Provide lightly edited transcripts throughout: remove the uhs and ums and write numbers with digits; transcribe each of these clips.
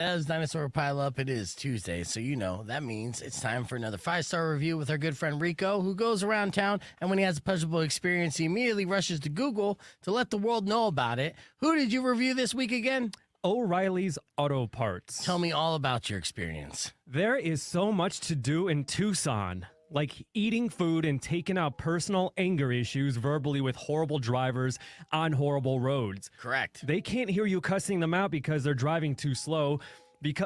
As Dinosaur Pile Up, it is Tuesday, so that means it's time for another 5-star review with our good friend Rico, who goes around town, and when he has a pleasurable experience, he immediately rushes to Google to let the world know about it. Who did you review this week again? O'Reilly's Auto Parts. Tell me all about your experience. There is so much to do in Tucson, like eating food and taking out personal anger issues verbally with horrible drivers on horrible roads. Correct. They can't hear you cussing them out because they're driving too slow,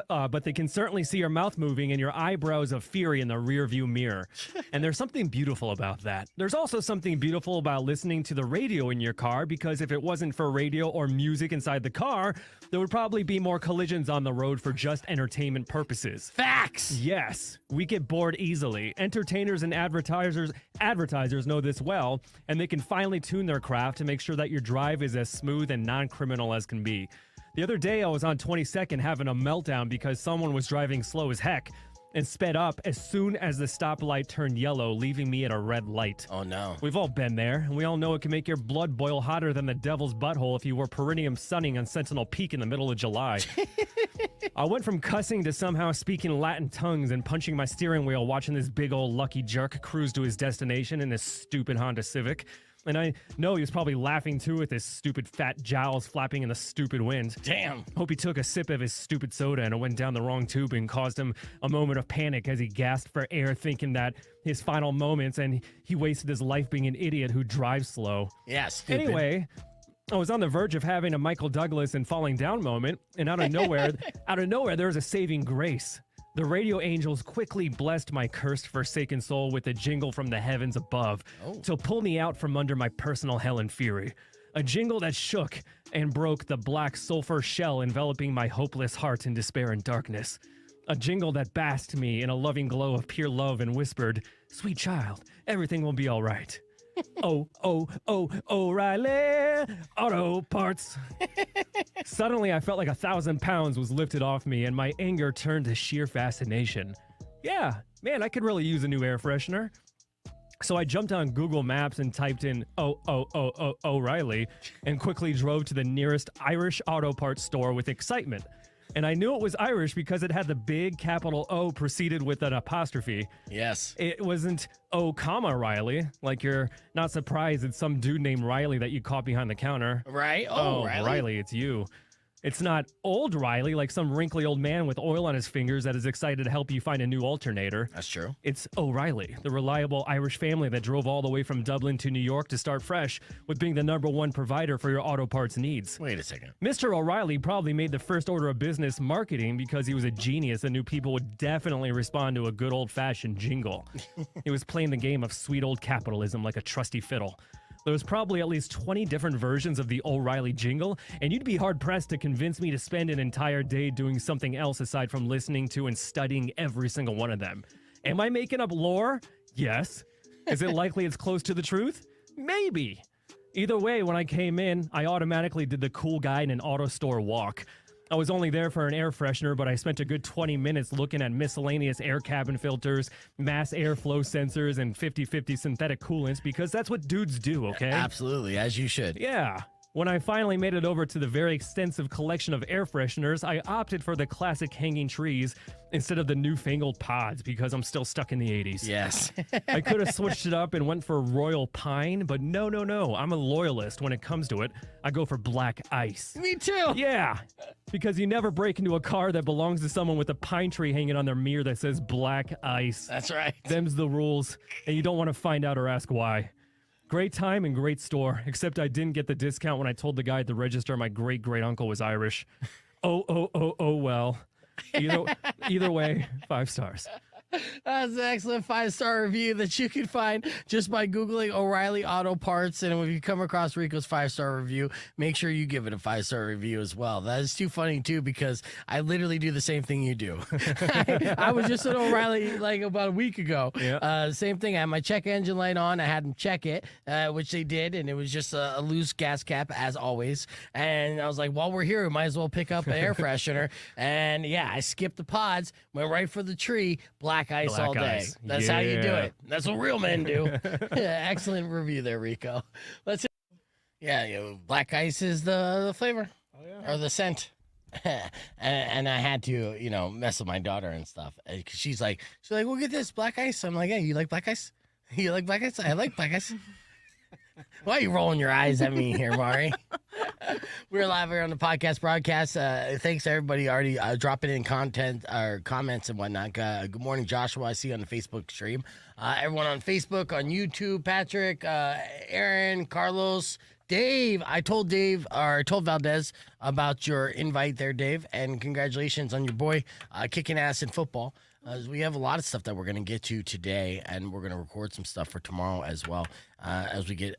but they can certainly see your mouth moving and your eyebrows of fury in the rearview mirror. And there's something beautiful about that. There's also something beautiful about listening to the radio in your car, because if it wasn't for radio or music inside the car, there would probably be more collisions on the road for just entertainment purposes. Facts! Yes, we get bored easily. Entertainers and advertisers know this well, and they can finely tune their craft to make sure that your drive is as smooth and non-criminal as can be. The other day, I was on 22nd having a meltdown because someone was driving slow as heck and sped up as soon as the stoplight turned yellow, leaving me at a red light. Oh, no. We've all been there, and we all know it can make your blood boil hotter than the devil's butthole if you were perineum sunning on Sentinel Peak in the middle of July. I went from cussing to somehow speaking Latin tongues and punching my steering wheel watching this big old lucky jerk cruise to his destination in this stupid Honda Civic. And I know he was probably laughing too with his stupid fat jowls flapping in the stupid wind. Damn. Hope he took a sip of his stupid soda and it went down the wrong tube and caused him a moment of panic as he gasped for air, thinking that his final moments, and he wasted his life being an idiot who drives slow. Yeah, stupid. Anyway, I was on the verge of having a Michael Douglas and falling down moment, and out of nowhere, there was a saving grace. The radio angels quickly blessed my cursed, forsaken soul with a jingle from the heavens above to pull me out from under my personal hell and fury. A jingle that shook and broke the black sulfur shell enveloping my hopeless heart in despair and darkness. A jingle that basked me in a loving glow of pure love and whispered, "Sweet child, everything will be all right." O'Reilly Auto Parts. Suddenly, I felt like 1,000 pounds was lifted off me, and my anger turned to sheer fascination. Yeah, man, I could really use a new air freshener. So I jumped on Google Maps and typed in O'Reilly and quickly drove to the nearest Irish auto parts store with excitement. And I knew it was Irish because it had the big capital O preceded with an apostrophe. Yes. It wasn't O, Riley, like you're not surprised it's some dude named Riley that you caught behind the counter. Right? Oh, Riley, it's you. It's not old Riley, like some wrinkly old man with oil on his fingers that is excited to help you find a new alternator. That's true. It's O'Reilly, the reliable Irish family that drove all the way from Dublin to New York to start fresh with being the #1 provider for your auto parts needs. Wait a second. Mr. O'Reilly probably made the first order of business marketing because he was a genius and knew people would definitely respond to a good old-fashioned jingle. He was playing the game of sweet old capitalism like a trusty fiddle. There was probably at least 20 different versions of the O'Reilly jingle, and you'd be hard-pressed to convince me to spend an entire day doing something else aside from listening to and studying every single one of them. Am I making up lore? Yes. Is it likely it's close to the truth? Maybe. Either way, when I came in, I automatically did the cool guy in an auto store walk. I was only there for an air freshener, but I spent a good 20 minutes looking at miscellaneous air cabin filters, mass airflow sensors, and 50/50 synthetic coolants because that's what dudes do, okay? Absolutely, as you should. Yeah. When I finally made it over to the very extensive collection of air fresheners, I opted for the classic hanging trees instead of the newfangled pods because I'm still stuck in the 80s. Yes. I could have switched it up and went for Royal Pine, but no. I'm a loyalist when it comes to it. I go for black ice. Me too. Yeah, because you never break into a car that belongs to someone with a pine tree hanging on their mirror that says black ice. That's right. Them's the rules, and you don't want to find out or ask why. Great time and great store, except I didn't get the discount when I told the guy at the register my great-great-uncle was Irish. Well. Either way, 5 stars. That's an excellent 5-star review that you can find just by Googling O'Reilly Auto Parts. And if you come across Rico's 5-star review, make sure you give it a 5-star review as well. That is too funny, too, because I literally do the same thing you do. I was just at O'Reilly like about a week ago. Yeah. Same thing. I had my check engine light on. I had them check it, which they did. And it was just a loose gas cap, as always. And I was like, while we're here, we might as well pick up an air freshener. And yeah, I skipped the pods, went right for the tree, black ice all day. Ice. That's how you do it. That's what real men do. Yeah, excellent review there, Rico. Black ice is the flavor or the scent. and I had to, mess with my daughter and stuff. 'Cause she's like, well, get this black ice. I'm like, hey, you like black ice? You like black ice? I like black ice. Why are you rolling your eyes at me here, Mari? We're live here on the podcast broadcast. Thanks to everybody already dropping in content or comments and whatnot. Good morning, Joshua. I see you on the Facebook stream. Everyone on Facebook, on YouTube, Patrick, Aaron, Carlos, Dave. I told Valdez about your invite there, Dave, and congratulations on your boy kicking ass in football. We have a lot of stuff that we're going to get to today, and we're going to record some stuff for tomorrow as well as we get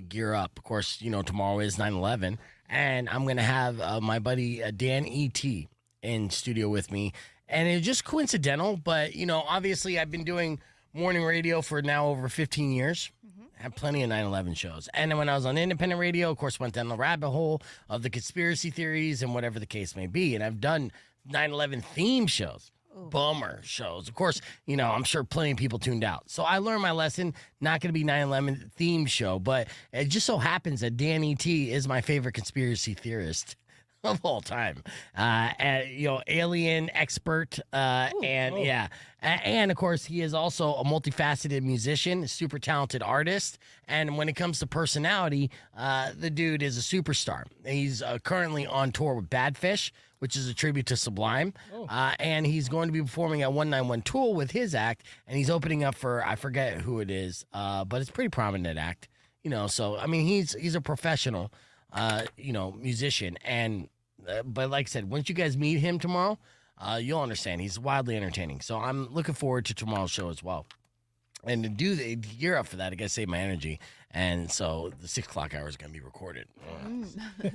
gear up. Of course, tomorrow is 9/11, and I'm going to have my buddy Dan E.T. in studio with me. And it's just coincidental, but, obviously I've been doing morning radio for now over 15 years. I have plenty of 9/11 shows. And then when I was on independent radio, of course, went down the rabbit hole of the conspiracy theories and whatever the case may be. And I've done 9/11 theme shows. Bummer shows. Of course, I'm sure plenty of people tuned out. So I learned my lesson, not going to be 9/11 theme show, but it just so happens that Dan E.T. is my favorite conspiracy theorist of all time. Alien expert. And of course, he is also a multifaceted musician, super talented artist. And when it comes to personality, the dude is a superstar. He's currently on tour with Badfish, which is a tribute to Sublime. And he's going to be performing at 191 Tool with his act. And he's opening up for, I forget who it is, but it's a pretty prominent act. So, I mean, he's a professional, musician. And, but like I said, once you guys meet him tomorrow, you'll understand. He's wildly entertaining. So I'm looking forward to tomorrow's show as well. And to gear up for that, I got to save my energy. And so the 6 o'clock hour is going to be recorded.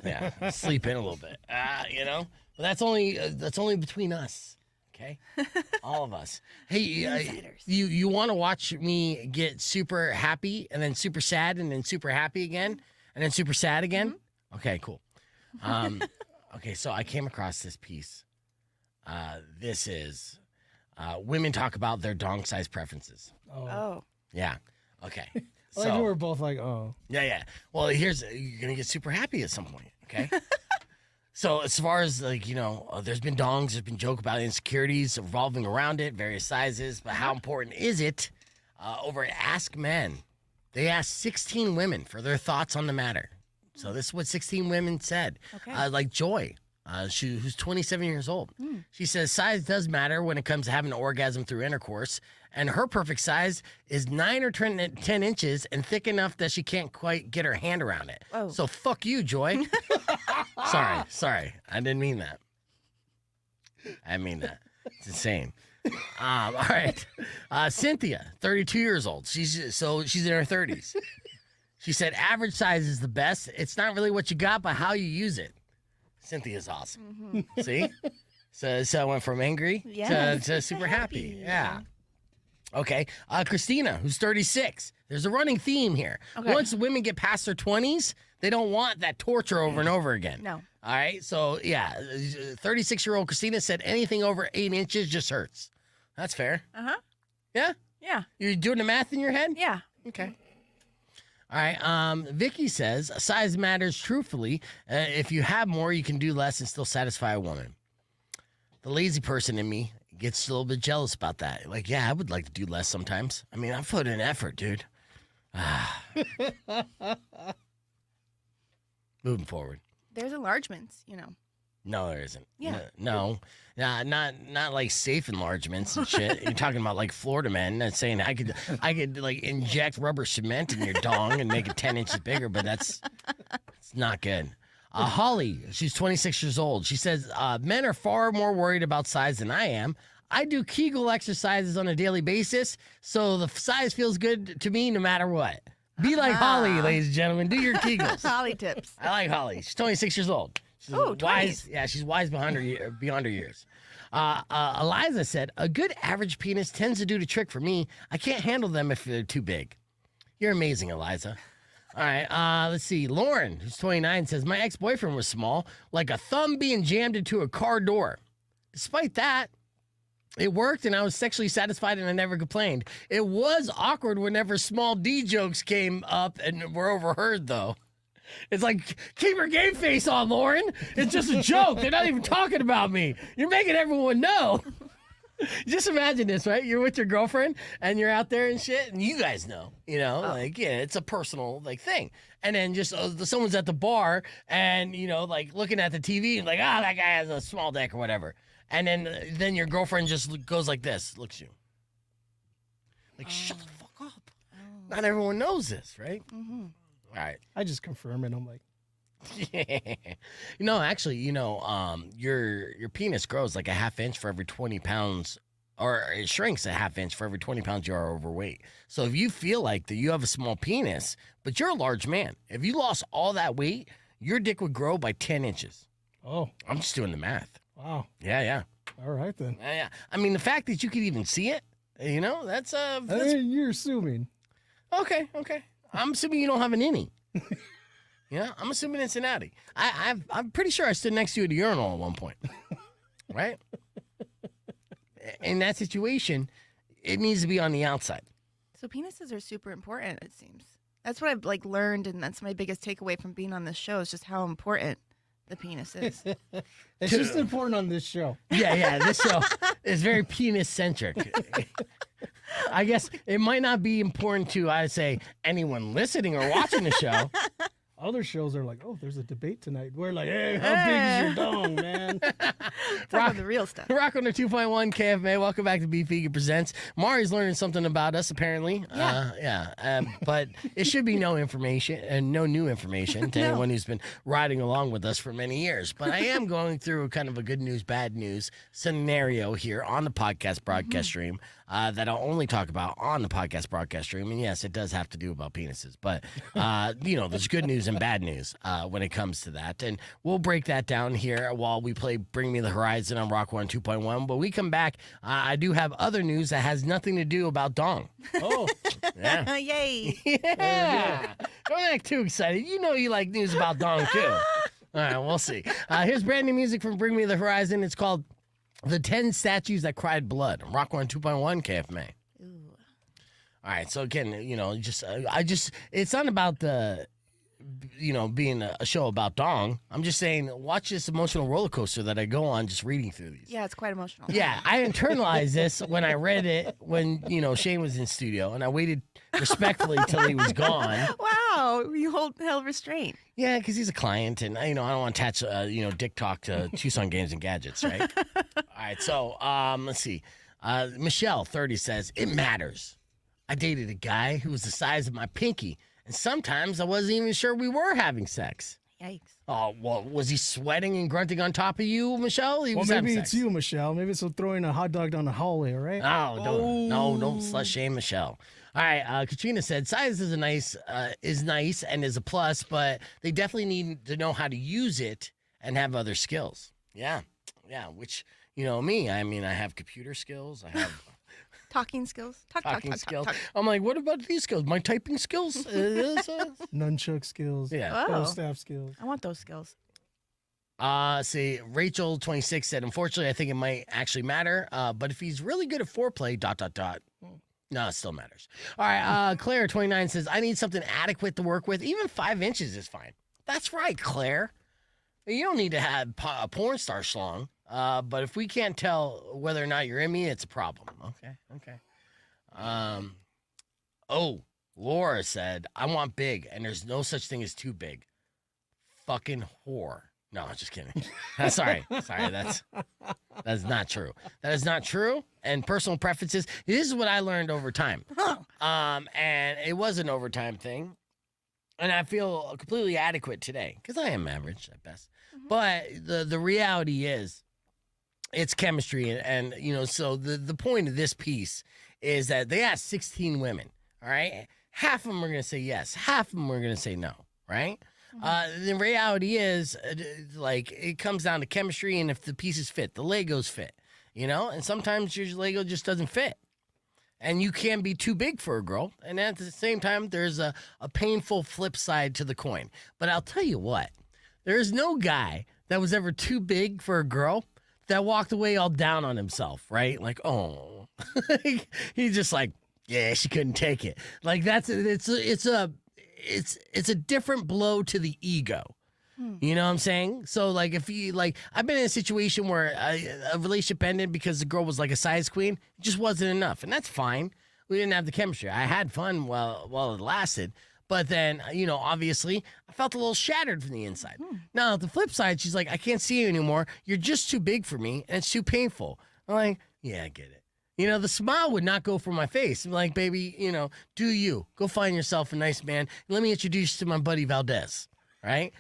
Yeah, sleep in a little bit, But that's only between us, okay? All of us. Hey, you want to watch me get super happy and then super sad and then super happy again and then super sad again? Mm-hmm. Okay, cool. Okay, so I came across this piece. This is women talk about their dong size preferences. Oh. Yeah. Okay. I think we're both like, oh. Yeah. Well, you're gonna get super happy at some point. Okay. So as far as there's been dongs, there's been joke about insecurities revolving around it, various sizes, but how important is it? Over at Ask Men, they asked 16 women for their thoughts on the matter. So this is what 16 women said. Okay. Like Joy. Who's 27 years old. She says size does matter when it comes to having an orgasm through intercourse, and her perfect size is 9 or 10 inches and thick enough that she can't quite get her hand around it. Oh. So fuck you, Joy. Sorry. I didn't mean that. I mean that. It's insane. All right. Cynthia, 32 years old. She's in her 30s. She said average size is the best. It's not really what you got, but how you use it. Cynthia's awesome. Mm-hmm. See? So I went from angry to super happy. Yeah. Okay. Christina, who's 36. There's a running theme here. Okay. Once women get past their 20s, they don't want that torture over and over again. No. All right. So, 36-year-old Christina said anything over 8 inches just hurts. That's fair. Uh-huh. Yeah? Yeah. You're doing the math in your head? Yeah. Okay. All right. Vicky says size matters truthfully. If you have more, you can do less and still satisfy a woman. The lazy person in me gets a little bit jealous about that. Like, yeah, I would like to do less sometimes. I mean, I put in effort, dude. Moving forward. There's enlargements, No, there isn't. Yeah. No. Not like safe enlargements and shit. You're talking about like Florida men that's saying I could like inject rubber cement in your dong and make it 10 inches bigger, but it's not good. Holly, she's 26 years old. She says men are far more worried about size than I am. I do Kegel exercises on a daily basis, so the size feels good to me no matter what. Be like Holly, ladies and gentlemen. Do your Kegels. Holly tips. I like Holly. She's 26 years old. She's wise. Yeah, she's wise beyond her years. Eliza said, a good average penis tends to do the trick for me. I can't handle them if they're too big. You're amazing, Eliza. All right, let's see. Lauren, who's 29, says, my ex-boyfriend was small, like a thumb being jammed into a car door. Despite that, it worked, and I was sexually satisfied, and I never complained. It was awkward whenever small D jokes came up and were overheard, though. It's like, keep your game face on, Lauren. It's just a joke. They're not even talking about me. You're making everyone know. Just imagine this, right? You're with your girlfriend and you're out there and shit, and you guys know, like, yeah, it's a personal like thing. And then just someone's at the bar and, like looking at the TV and like, that guy has a small dick or whatever. And then your girlfriend just goes like this, looks at you. Like, shut the fuck up. Not everyone knows this, right? Mm-hmm. All right. I just confirm it. I'm like, Actually, your penis grows like a half inch for every 20 pounds, or it shrinks a half inch for every 20 pounds you are overweight. So if you feel like that you have a small penis, but you're a large man, if you lost all that weight, your dick would grow by 10 inches. oh, I'm just doing the math. wow. Yeah. All right, then. Yeah. I mean, the fact that you could even see it, that's You're assuming. okay. I'm assuming you don't have an innie. Yeah, I'm assuming it's an outie. I'm pretty sure I stood next to you at a urinal at one point, right? In that situation, it needs to be on the outside. So penises are super important, it seems. That's what I've learned, and that's my biggest takeaway from being on this show is just how important the penis is. It's just important on this show. Yeah, this show is very penis-centric. I guess it might not be important to, I'd say, anyone listening or watching the show. Other shows are like, oh, there's a debate tonight. We're like, hey, how big is your dong, man? Talk about the real stuff. Rock on the 2.1 KFMA. Welcome back to Beef Vegan Presents. Mari's learning something about us, apparently. But it should be no information and no new information to anyone who's been riding along with us for many years. But I am going through kind of a good news, bad news scenario here on the podcast broadcast stream that I'll only talk about on the podcast broadcast stream. And yes, it does have to do about penises. But, there's good news and bad news when it comes to that. And we'll break that down here while we play Bring Me the Horizon on Rock 1 2.1. But we come back, I do have other news that has nothing to do about dong. Oh, Yeah. Yay. Yeah. Don't act too excited. You know you like news about dong, too. All right, we'll see. Here's brand new music from Bring Me the Horizon. It's called The 10 Statues That Cried Blood. Rock 1 2.1 KFMA. Ooh. All right, so again, it's not about the, being a show about dong. I'm just saying, watch this emotional roller coaster that I go on just reading through these. Yeah, it's quite emotional. Yeah, I internalized this when I read it when, Shane was in studio, and I waited respectfully till he was gone. Wow, you held restraint. Yeah, because he's a client, and, I don't want to attach, dick talk to Tucson Games and Gadgets, right? All right, so let's see. Michelle, 30, says, it matters. I dated a guy who was the size of my pinky, and sometimes I wasn't even sure we were having sex. Yikes. Oh, well, was he sweating and grunting on top of you, Michelle? He well, was maybe having it's sex. You, Michelle. Maybe it's throwing a hot dog down the hallway, all right? Oh, don't slut shame Michelle. All right, Katrina said size is nice and is a plus, but they definitely need to know how to use it and have other skills. Yeah, which, me, I mean, I have computer skills. I have Talking skills. talking skills. Talk. I'm like, what about these skills? My typing skills? Nunchuck skills. Yeah. Oh. Staff skills. I want those skills. See, Rachel 26 said, unfortunately, I think it might actually matter. But if he's really good at foreplay, ... No, it still matters. All right, Claire 29 says, I need something adequate to work with. Even 5 inches is fine. That's right, Claire. You don't need to have a porn star schlong. But if we can't tell whether or not you're in me, it's a problem. Okay. Laura said, I want big, and there's no such thing as too big. Fucking whore. No, I'm just kidding. Sorry, that's not true. That is not true. And personal preferences, this is what I learned over time. And it was an overtime thing. And I feel completely adequate today, because I am average at best. Mm-hmm. But the reality is, it's chemistry, and so the point of this piece is that they asked 16 women, all right? Half of them are going to say yes. Half of them are going to say no, right? Mm-hmm. The reality is, it comes down to chemistry and if the pieces fit, the Legos fit, And sometimes your Lego just doesn't fit. And you can be too big for a girl. And at the same time, there's a painful flip side to the coin. But I'll tell you what, there's no guy that was ever too big for a girl that walked away all down on himself, right? Like, oh, he's just like, yeah, she couldn't take it. Like it's it's a different blow to the ego. You know what I'm saying? So like if you like, I've been in a situation where a relationship ended because the girl was like a size queen. It just wasn't enough, and that's fine. We didn't have the chemistry. I had fun while it lasted, but then obviously I felt a little shattered from the inside. Now the flip side, she's like, I can't see you anymore. You're just too big for me, and it's too painful. I'm like, yeah, I get it. The smile would not go from my face. I'm like, baby, do you go find yourself a nice man? Let me introduce you to my buddy Valdez, right?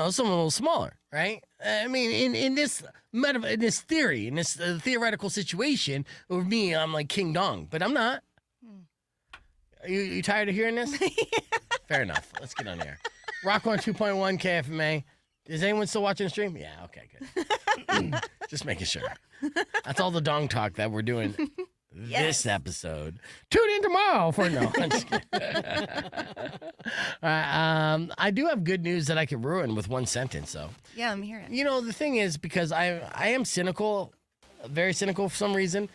Someone a little smaller, right? I mean, in this theory, in this theoretical situation, with me, I'm like King Dong, but I'm not. Are you tired of hearing this? Fair enough. Let's get on there. Rock on 2.1 KFMA. Is anyone still watching the stream? Yeah, okay, good. Just making sure. That's all the dong talk that we're doing this episode. Tune in tomorrow for no. I'm just kidding. All right, I do have good news that I could ruin with one sentence, though. Yeah, I'm hearing. The thing is, because I am cynical, very cynical for some reason,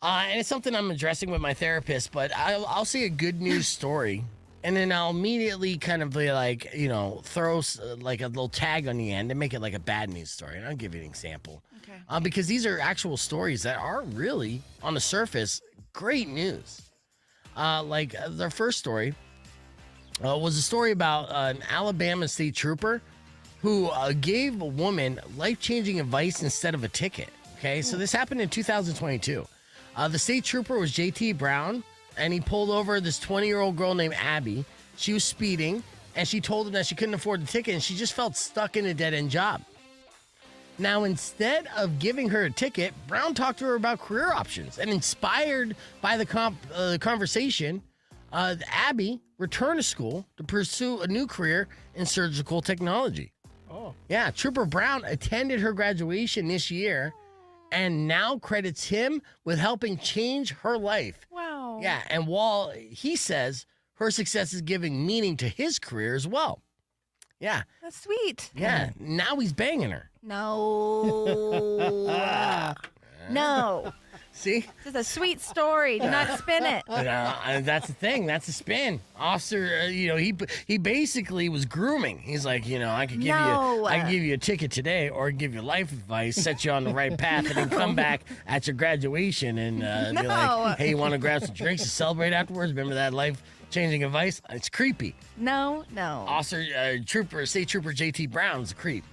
and it's something I'm addressing with my therapist, but I'll see a good news story, and then I'll immediately kind of be like, throw like a little tag on the end and make it like a bad news story. And I'll give you an example. Okay. Because these are actual stories that are really, on the surface, great news. Like their first story was a story about an Alabama state trooper who gave a woman life-changing advice instead of a ticket. Okay, so this happened in 2022. The state trooper was J.T. Brown, and he pulled over this 20-year-old girl named Abby. She was speeding, and she told him that she couldn't afford the ticket, and she just felt stuck in a dead-end job. Now, instead of giving her a ticket, Brown talked to her about career options, and inspired by the conversation, Abby returned to school to pursue a new career in surgical technology. Oh. Yeah, Trooper Brown attended her graduation this year and now credits him with helping change her life. Wow. Yeah, and while he says her success is giving meaning to his career as well. Yeah. That's sweet. Yeah, now he's banging her. No. No. See? This is a sweet story. Do not spin it. That's the thing. That's the spin. Officer, he basically was grooming. He's like, I could give you a ticket today, or give you life advice, set you on the right path, and then come back at your graduation and be like, hey, you want to grab some drinks and celebrate afterwards? Remember that life-changing advice? It's creepy. No. Officer, State Trooper J.T. Brown's a creep.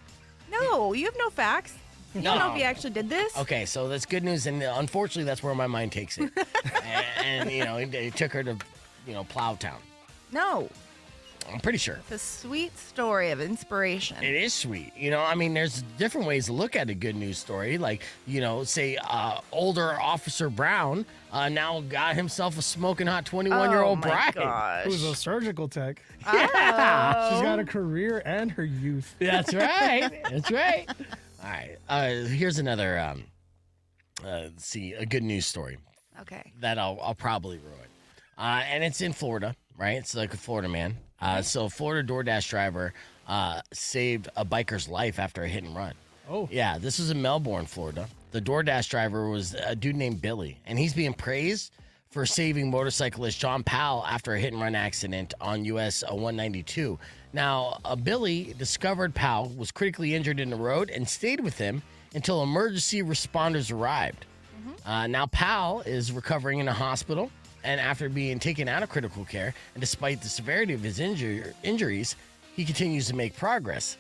No, you have no facts. You don't know if he actually did this. Okay, so that's good news, and unfortunately, that's where my mind takes it. and he took her to, Plowtown. No. I'm pretty sure. It's a sweet story of inspiration. It is sweet. There's different ways to look at a good news story. Like, say older Officer Brown now got himself a smoking hot 21-year-old bride. Gosh. Who's a surgical tech. Yeah. She's got a career and her youth. That's right. That's right. All right. Here's another, a good news story Okay. that I'll probably ruin. And it's in Florida, right? It's like a Florida man. So a Florida DoorDash driver saved a biker's life after a hit and run. Oh. Yeah, this was in Melbourne, Florida. The DoorDash driver was a dude named Billy, and he's being praised for saving motorcyclist John Powell after a hit-and-run accident on US 192. Now, Billy discovered Powell was critically injured in the road and stayed with him until emergency responders arrived. Now, Powell is recovering in a hospital, and after being taken out of critical care, and despite the severity of his injuries, he continues to make progress.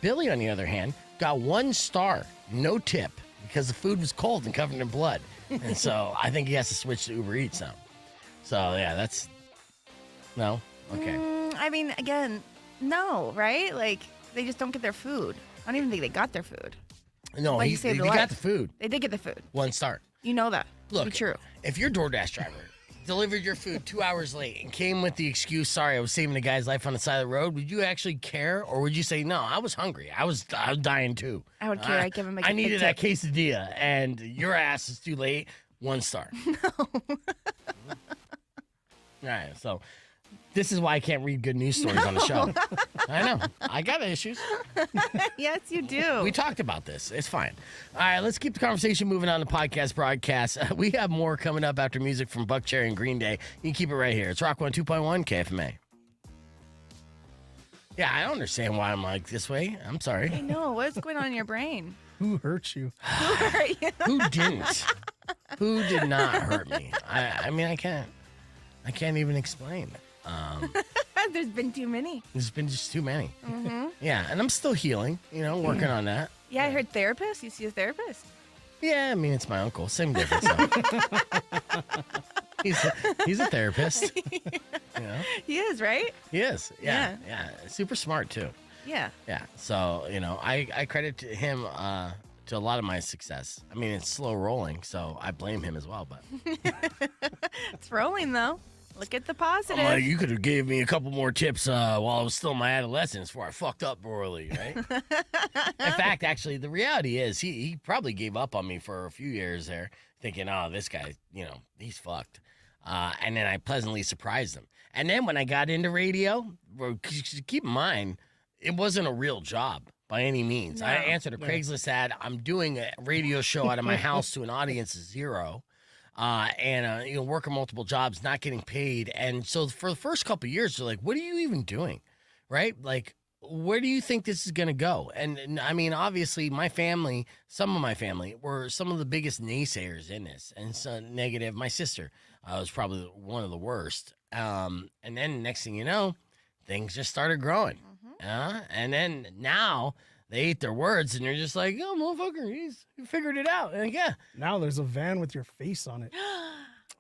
Billy, on the other hand, got 1 star, no tip, because the food was cold and covered in blood. And so I think he has to switch to Uber Eats now. So, yeah, that's... No? Okay. I mean, again, no, right? Like, they just don't get their food. I don't even think they got their food. No, But he he saved a got life. the food. They did get the food. 1 star. You know that. Look, Be true. if your DoorDash driver delivered your food 2 hours late and came with the excuse, sorry, I was saving a guy's life on the side of the road, would you actually care? Or would you say, no, I was hungry. I was dying too. I would care. I'd give him a I needed big that tip. quesadilla, and your ass is too late. 1 star. No. All right, so This is why I can't read good news stories on the show. I know. I got issues. Yes, you do. We talked about this. It's fine. All right, let's keep the conversation moving on the podcast broadcast. We have more coming up after music from Buck Cherry and Green Day. You can keep it right here. It's Rock 102.1 KFMA. Yeah, I don't understand why I'm like this way. I'm sorry. I know. What's going on in your brain? Who hurt you? Who hurt you? Who didn't? Who did not hurt me? I mean, I can't even explain. There's been too many. There's been just too many. Mm-hmm. Yeah, and I'm still healing, working on that. Yeah, I heard therapist. You see a therapist? Yeah, I mean, it's my uncle. Same difference. Though. he's a therapist. He is, right? He is. Yeah. Super smart, too. Yeah. Yeah. So, I credit to him to a lot of my success. I mean, it's slow rolling, so I blame him as well. But It's rolling, though. Look at the positive. I'm like, you could have gave me a couple more tips while I was still in my adolescence before I fucked up royally, right? In fact, actually, the reality is he probably gave up on me for a few years there, thinking, oh, this guy, he's fucked. And then I pleasantly surprised him. And then when I got into radio, keep in mind, it wasn't a real job by any means. No. I answered a Craigslist ad. I'm doing a radio show out of my house to an audience of 0. And working multiple jobs, not getting paid. And so for the first couple of years, they're like, what are you even doing? Right? Like, where do you think this is going to go? And I mean, obviously, my family, some of my family were some of the biggest naysayers in this. And so negative. My sister was probably one of the worst. And then next thing you know, things just started growing. And then now they ate their words and they're just like, oh, motherfucker, he figured it out. And yeah. Now there's a van with your face on it.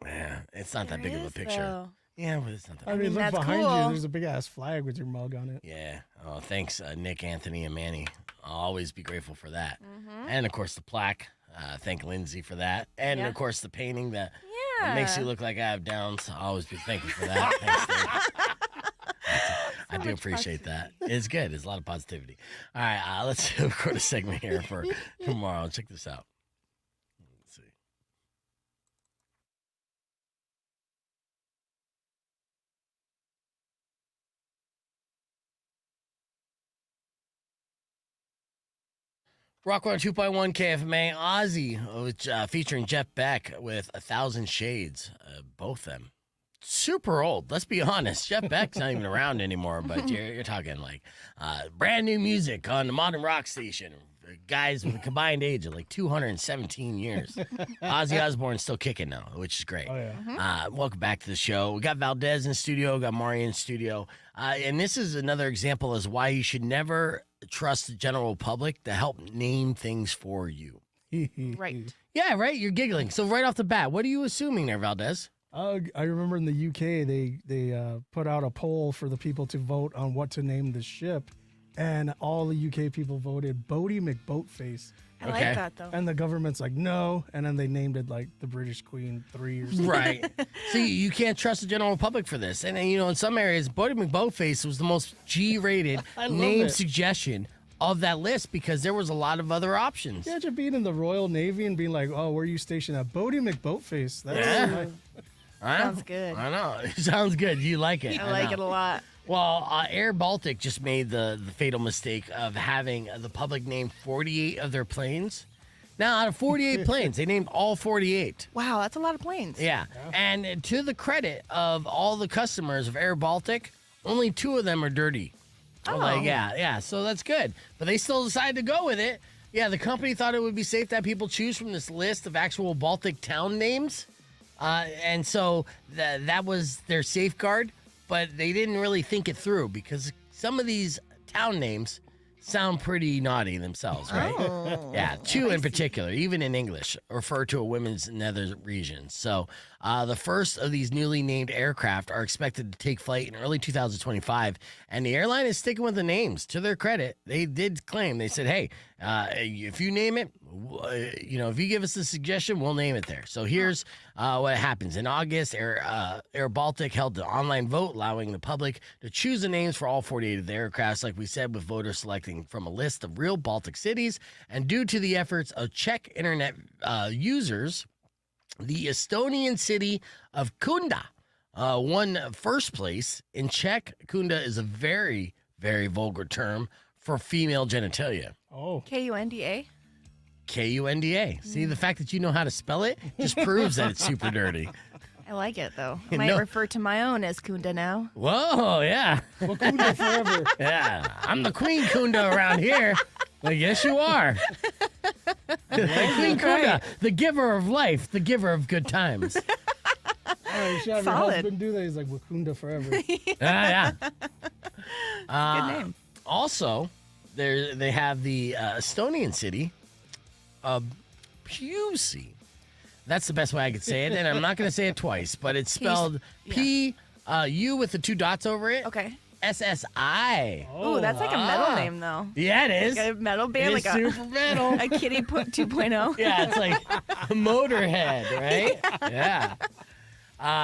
Yeah, it's not that There big of a is, picture. though. Yeah, but it's not that I big. mean, look that's behind cool. you. There's a big ass flag with your mug on it. Yeah. Oh, thanks, Nick, Anthony, and Manny. I'll always be grateful for that. And, of course, the plaque. Thank Lindsay for that. And, Yeah. of course, the painting that Yeah. makes you look like I have Downs. I'll always be thankful for that. Thanks, Dave. I do appreciate that. It's good. It's a lot of positivity. All right, let's record a segment here for tomorrow. Check this out. Let's see. Rock 102.1 KFMA, Ozzy, which, featuring Jeff Beck with 1,000 Shades, both them. Super old. Let's be honest. Jeff Beck's not even around anymore, but you're talking like brand new music on the modern rock station. Guys with a combined age of like 217 years. Ozzy Osbourne's still kicking now, which is great. Oh, yeah. Welcome back to the show. We got Valdez in studio, got Mari in studio. And this is another example as why you should never trust the general public to help name things for you. Right. Yeah, right? You're giggling. So right off the bat, what are you assuming there, Valdez? I remember in the UK, they put out a poll for the people to vote on what to name the ship. And all the UK people voted Bodie McBoatface. I Okay. like that, though. And the government's like, no. And then they named it like the British Queen 3 or something. Right. See, you can't trust the general public for this. And in some areas, Bodie McBoatface was the most G-rated I love name it. suggestion of that list because there was a lot of other options. Imagine being in the Royal Navy and being like, oh, where are you stationed at? Bodie McBoatface. That's Yeah. I know. Sounds good. I know. It sounds good. You like it. I like know. it a lot. Well, Air Baltic just made the fatal mistake of having the public name 48 of their planes. Now, out of 48 planes, they named all 48. Wow, that's a lot of planes. Yeah. And to the credit of all the customers of Air Baltic, only 2 of them are dirty. I'm like, yeah, so that's good. But they still decided to go with it. Yeah, the company thought it would be safe to have people choose from this list of actual Baltic town names. And so that was their safeguard. But they didn't really think it through because some of these town names sound pretty naughty themselves, right? Oh. Yeah, 2 in particular, even in English, refer to a women's nether region. So the first of these newly named aircraft are expected to take flight in early 2025, and the airline is sticking with the names. To their credit, they did claim, they said, hey, if you name it, if you give us a suggestion, we'll name it there. So here's what happens. In August, Air Baltic held an online vote allowing the public to choose the names for all 48 of the aircrafts, like we said, with voters selecting from a list of real Baltic cities. And due to the efforts of Czech internet users, the Estonian city of Kunda won first place. In Czech, kunda is a very, very vulgar term for female genitalia. Oh, Kunda. Kunda. See, the fact that you know how to spell it just proves that it's super dirty. I like it though. I You might know- refer to my own as Kunda now. Whoa, yeah. Wakunda forever. Yeah, I'm the queen kunda around here. Well, yes, you are. The queen kunda, the giver of life, the giver of good times. Oh, you should have Solid. your husband do that. He's like Wakunda forever. Yeah. Good name. Also, they have the Estonian city of Pusi. That's the best way I could say it, and I'm not going to say it twice, but it's spelled P U with the 2 dots over it. Okay. SSI. Ooh, that's like a metal name though. Yeah, it is. Like a metal band, It is like a, super metal. a Kitty 2.0. Yeah, it's like Motorhead, right? Yeah.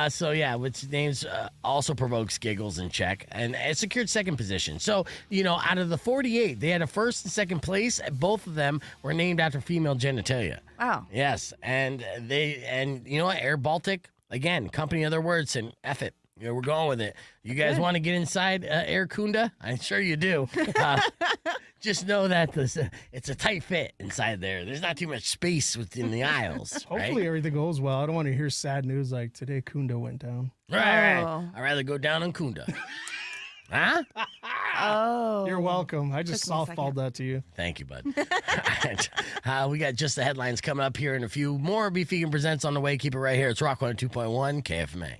So yeah, which names also provokes giggles in Czech, and it secured second position. So out of the 48, they had a first and second place. Both of them were named after female genitalia. Wow. Yes, and you know what? Air Baltic again, company of their words, and F it. We're going with it. You guys want to get inside Air Kunda? I'm sure you do. Just know that it's a tight fit inside there. There's not too much space within the aisles. Hopefully right? everything goes well. I don't want to hear sad news like today Kunda went down. Right. Oh. I'd rather go down on Kunda. Huh? Oh. You're welcome. I just Took me a second. softballed that to you. Thank you, bud. All right. We got just the headlines coming up here in a few more. Beef Vegan Presents on the way. Keep it right here. It's Rock 102.1 KFMA.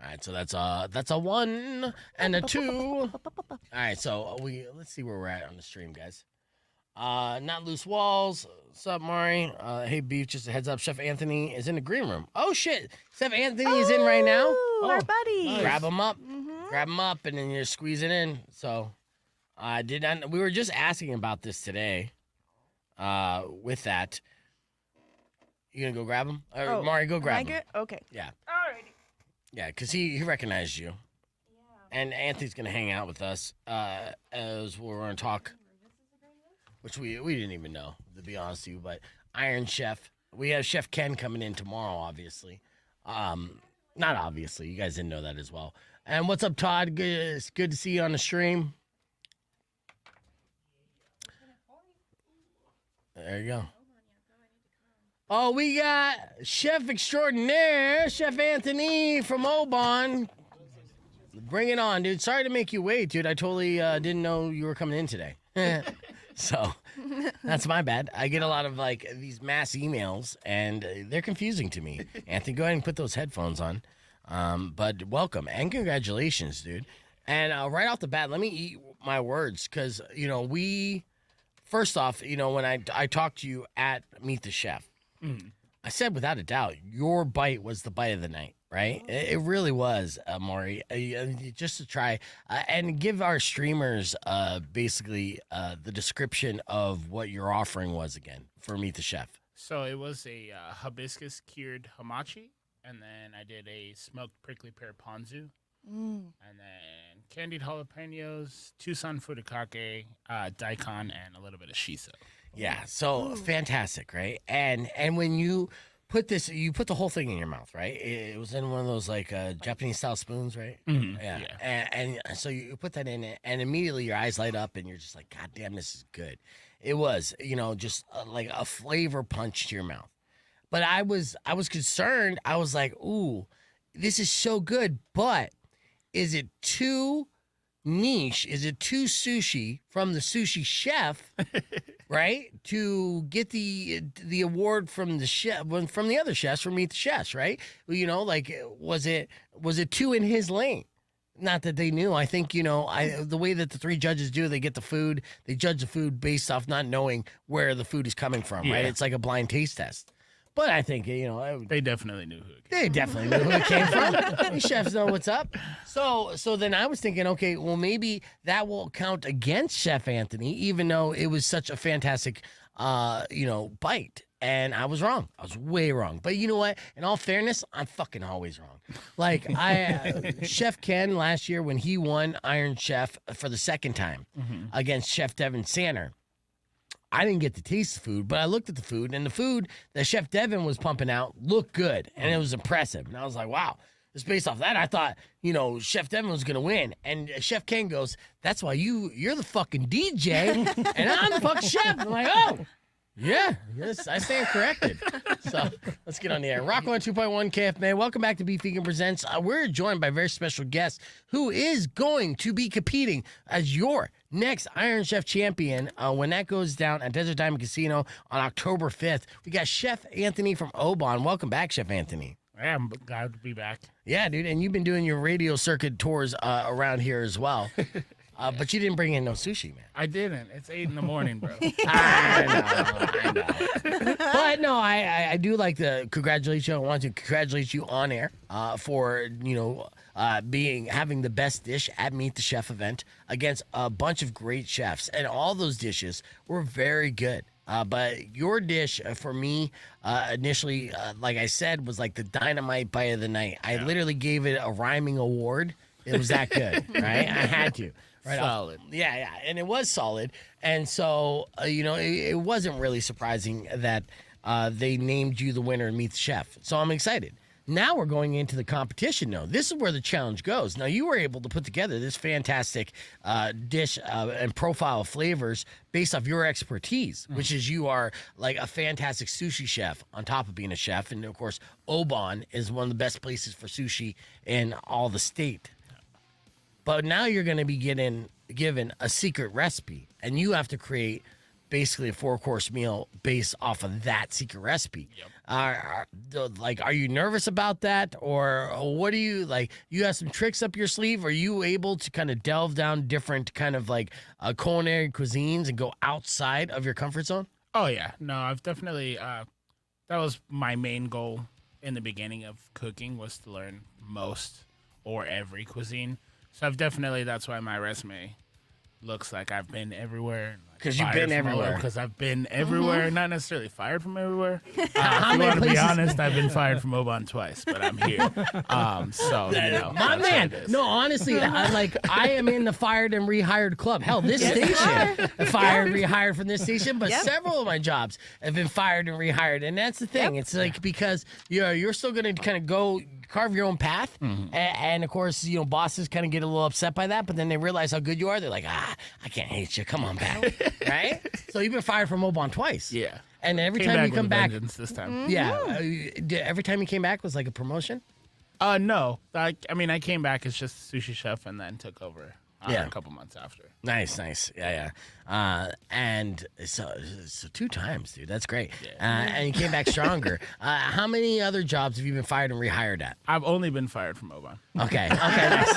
All right, so that's a 1 and a 2. All right, so let's see where we're at on the stream, guys. Not Loose Walls. What's up, Mari? Hey, Beef, just a heads up. Chef Anthony is in the green room. Oh, shit. Chef Anthony is in right now. Ooh, our buddy. Grab him up. Grab him up, and then you're squeezing in. So, we were just asking about this today. With that, you gonna go grab him? Or Mari, go grab him. Okay. Yeah. Alrighty. Yeah, because he recognized you. Yeah. And Anthony's going to hang out with us as we're going to talk, which we didn't even know, to be honest with you. But Iron Chef, we have Chef Ken coming in tomorrow, obviously. Not obviously. You guys didn't know that as well. And what's up, Todd? It's good to see you on the stream. There you go. Oh, we got Chef Extraordinaire, Chef Anthony from Oban. Bring it on, dude. Sorry to make you wait, dude. I totally didn't know you were coming in today. So that's my bad. I get a lot of these mass emails, and they're confusing to me. Anthony, go ahead and put those headphones on. But welcome and congratulations, dude. And right off the bat, let me eat my words because, first off, when I talked to you at Meet the Chef, I said without a doubt, your bite was the bite of the night, right? It really was, Maury. Just to try and give our streamers basically the description of what your offering was again for Meet the Chef. So it was a hibiscus cured hamachi, and then I did a smoked prickly pear ponzu, and then candied jalapenos, Tucson furikake, daikon, and a little bit of shiso. Yeah, so fantastic, right? And when you put this, you put the whole thing in your mouth, right? It was in one of those Japanese style spoons, right? Mhm, Yeah. yeah. And so you put that in it, and immediately your eyes light up, and you're just like, God damn, this is good. It was, just like a flavor punch to your mouth. But I was concerned. I was like, ooh, this is so good, but is it too niche? Is it too sushi from the sushi chef? Right, to get the award from the chef, from the other chefs, from Meet the Chefs, right? Was it too in his lane? Not that they knew. I think the way that the 3 judges do, they get the food, they judge the food based off not knowing where the food is coming from, right? Yeah. It's like a blind taste test. But I think They definitely knew who it they definitely knew who it came from. These chefs know what's up. So then I was thinking, okay, well, maybe that will count against Chef Anthony, even though it was such a fantastic, bite. And I was wrong. I was way wrong. But you know what? In all fairness, I'm fucking always wrong. Chef Ken last year when he won Iron Chef for the second time against Chef Devin Sanner, I didn't get to taste the food, but I looked at the food, and the food that Chef Devin was pumping out looked good, and it was impressive. And I was like, wow. Just based off that, I thought, Chef Devin was going to win. And Chef Ken goes, that's why you're the fucking DJ, and I'm the fucking chef. I'm like, oh. Yeah, yes, I stand corrected. So let's get on the air. Rock 102.1 KFMA. Welcome back to Beef Vegan Presents. We're joined by a very special guest who is going to be competing as your next Iron Chef champion when that goes down at Desert Diamond Casino on October 5th. We got Chef Anthony from Oban. Welcome back, Chef Anthony. Yeah, I'm glad to be back. Yeah, dude, and you've been doing your radio circuit tours around here as well. But you didn't bring in no sushi, man. I didn't. It's 8 in the morning, bro. I know. But no, I do like to congratulate you. I want to congratulate you on air for having the best dish at Meet the Chef event against a bunch of great chefs, and all those dishes were very good. But your dish for me initially, like I said, was like the dynamite bite of the night. I literally gave it a rhyming award. It was that good, right? I had to. Right Solid. Yeah, and it was solid. And so, it wasn't really surprising that they named you the winner and Meet the Chef. So I'm excited. Now we're going into the competition, though. This is where the challenge goes. Now, you were able to put together this fantastic dish and profile of flavors based off your expertise, which is you are like a fantastic sushi chef on top of being a chef. And, of course, Oban is one of the best places for sushi in all the state. But now you're going to be given a secret recipe, and you have to create basically a 4-course meal based off of that secret recipe. Yep. Are you nervous about that, or what do you like? You have some tricks up your sleeve? Are you able to kind of delve down different kind of culinary cuisines and go outside of your comfort zone? Oh yeah, no, I've definitely. That was my main goal in the beginning of cooking, was to learn most or every cuisine. So that's why my resume looks like I've been everywhere. Because you've been everywhere. Because I've been everywhere, not necessarily fired from everywhere. How if you many want to be places- honest, I've been fired from Oban twice, but I'm here. My that's how man, it is. no, honestly, I am in the fired and rehired club. Hell, this station, fired, rehired from this station, but several of my jobs have been fired and rehired, and that's the thing. It's like because you're still going to kind of go carve your own path, and of course, bosses kind of get a little upset by that, but then they realize how good you are. They're like, I can't hate you. Come on back, right? So you've been fired from Oban twice. Yeah. And every Came time back you come with a back, vengeance this time. every time you came back was like a promotion. No. I came back as just a sushi chef and then took over a couple months after. Nice. Yeah. And so 2 times, dude. That's great. Yeah. And you came back stronger. How many other jobs have you been fired and rehired at? I've only been fired from Oban. Okay. Nice.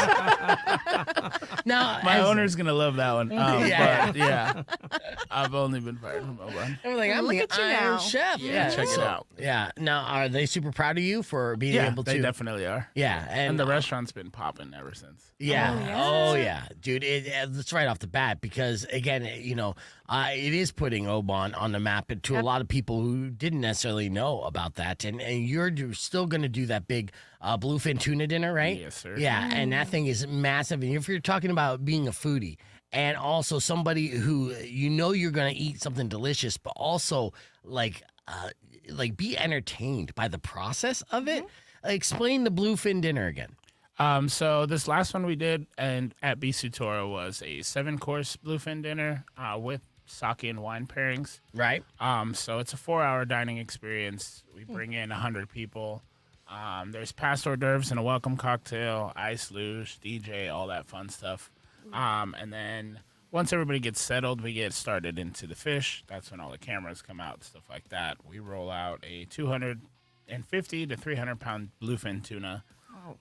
Now, My owner's going to love that one. Yeah. But yeah, I've only been fired from Oban. I'm like, I'm Look the at you Iron now. Chef. Yeah, check it out. Yeah. Now, are they super proud of you for being Yeah, able to? they definitely are. Yeah. And the restaurant's been popping ever since. Yeah. Oh, Oh, yeah. Dude, it's right off the bat because, again, it is putting Oban on the map to a lot of people who didn't necessarily know about that. And you're still going to do that big bluefin tuna dinner, right? Yes, sir. Yeah. And that thing is massive. And if you're talking about being a foodie and also somebody who you're going to eat something delicious, but also be entertained by the process of it, explain the bluefin dinner again. So this last one we did and at Bisutora was a 7-course bluefin dinner with sake and wine pairings. Right. So it's a 4-hour dining experience. We bring in 100 people. There's past hors d'oeuvres and a welcome cocktail, ice luge, DJ, all that fun stuff. And then once everybody gets settled, we get started into the fish. That's when all the cameras come out, stuff like that. We roll out a 250 to 300 pound bluefin tuna.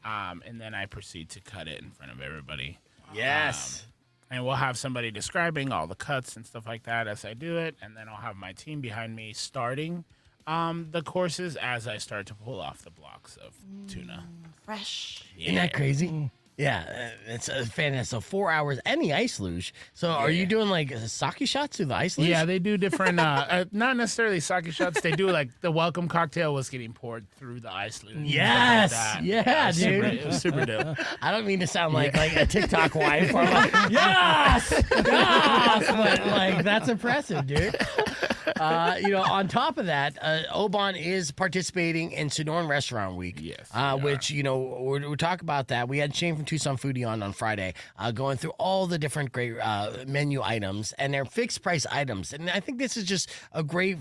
And then I proceed to cut it in front of everybody. Yes. And we'll have somebody describing all the cuts and stuff like that as I do it. And then I'll have my team behind me starting the courses as I start to pull off the blocks of tuna. Fresh. Isn't that crazy? Yeah, it's a fantastic. So 4 hours and the ice luge. So are you doing like sake shots through the ice luge? Yeah, they do different, not necessarily sake shots. They do like the welcome cocktail was getting poured through the ice luge. Yes. Yeah, dude. It was super dope. I don't mean to sound like a TikTok wife. Or I'm like, yes, but like that's impressive, dude. On top of that, Oban is participating in Sonoran Restaurant Week. Yes, which, we'll talk about that. We had Shane from Tucson Foodie on Friday going through all the different great menu items, and they're fixed price items. And I think this is just a great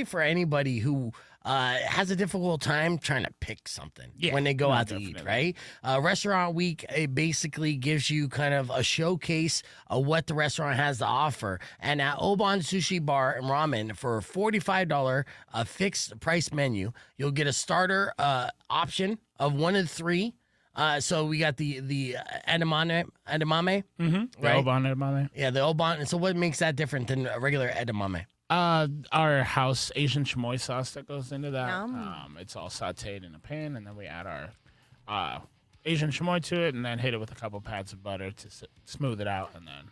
for anybody who has a difficult time trying to pick something when they go out to eat, right? Restaurant Week, it basically gives you kind of a showcase of what the restaurant has to offer. And at Oban Sushi Bar and Ramen, for a $45 fixed price menu, you'll get a starter option of one of three. So we got the edamame, The Oban edamame. Yeah, the Oban. And so what makes that different than a regular edamame? Our house Asian chamoy sauce that goes into that. Yum. It's all sauteed in a pan, and then we add our Asian chamoy to it, and then hit it with a couple pads of butter to smooth it out, and then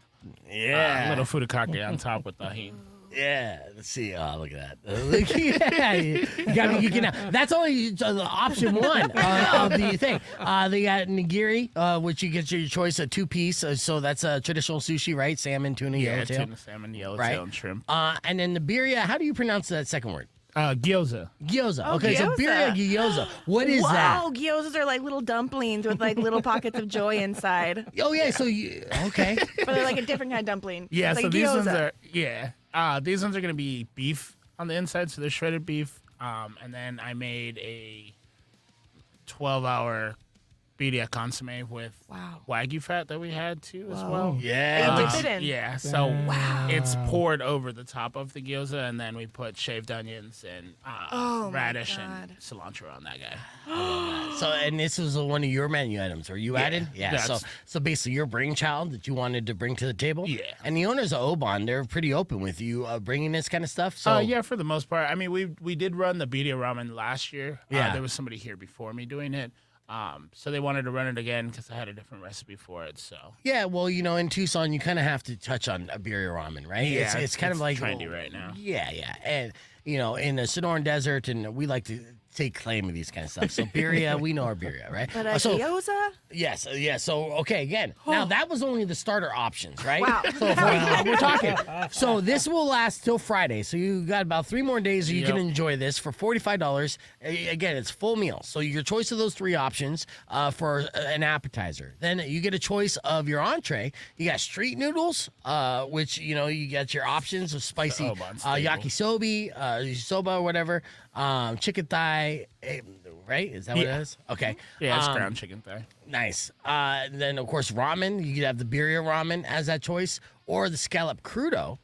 a little furikake on top with tahini. Yeah, let's see. Oh, look at that. You got me geeking out. That's only option one of the thing. They got nigiri, which you get your choice of 2-piece. So that's a traditional sushi, right? Salmon, tuna, yellowtail. Tuna, salmon, yellowtail, and shrimp. And then the birria, how do you pronounce that second word? Gyoza. Gyoza. Oh, Okay, so gyoza. birria gyoza. What is that? Wow, gyozas are like little dumplings with like little pockets of joy inside. Oh, yeah, so okay. But they're like a different kind of dumpling. Yeah, It's so like these ones gyoza. are these ones are gonna be beef on the inside, so they're shredded beef. And then I made a 12-hour birria consomme with Wow. Wagyu fat that we had too as Whoa. well. Yeah. And dip it in. Yeah, so Wow. it's poured over the top of the gyoza, and then we put shaved onions and Oh, my radish and God. cilantro on that guy. So, and this was one of your menu items, or you added? Yeah. So, that's- so basically, your brainchild that you wanted to bring to the table. Yeah. And the owners of Oban, they're pretty open with you bringing this kind of stuff. So, Yeah, for the most part. I mean, we did run the birria ramen last year. Yeah. There was somebody here before me doing it. So they wanted to run it again because I had a different recipe for it. So yeah, well, in Tucson, you kind of have to touch on a birria ramen, right? Yeah, it's kind of like trendy right now. Yeah, and in the Sonoran Desert, and we like to take claim of these kind of stuff. So birria, we know our birria, right? But a so gyoza? yes, yeah. So okay, again, now that was only the starter options, right? Wow. So we're talking. So this will last till Friday. So you got about 3 more days you can enjoy this for $45. Again, it's full meal. So your choice of those 3 options for an appetizer. Then you get a choice of your entree. You got street noodles, which you got your options of spicy Oban staple. yakisobe, soba, or whatever. Chicken thigh, right? Is that what it is? Okay. yeah, it's ground chicken thigh. Nice. Then, of course, ramen. You could have the birria ramen as that choice, or the scallop crudo.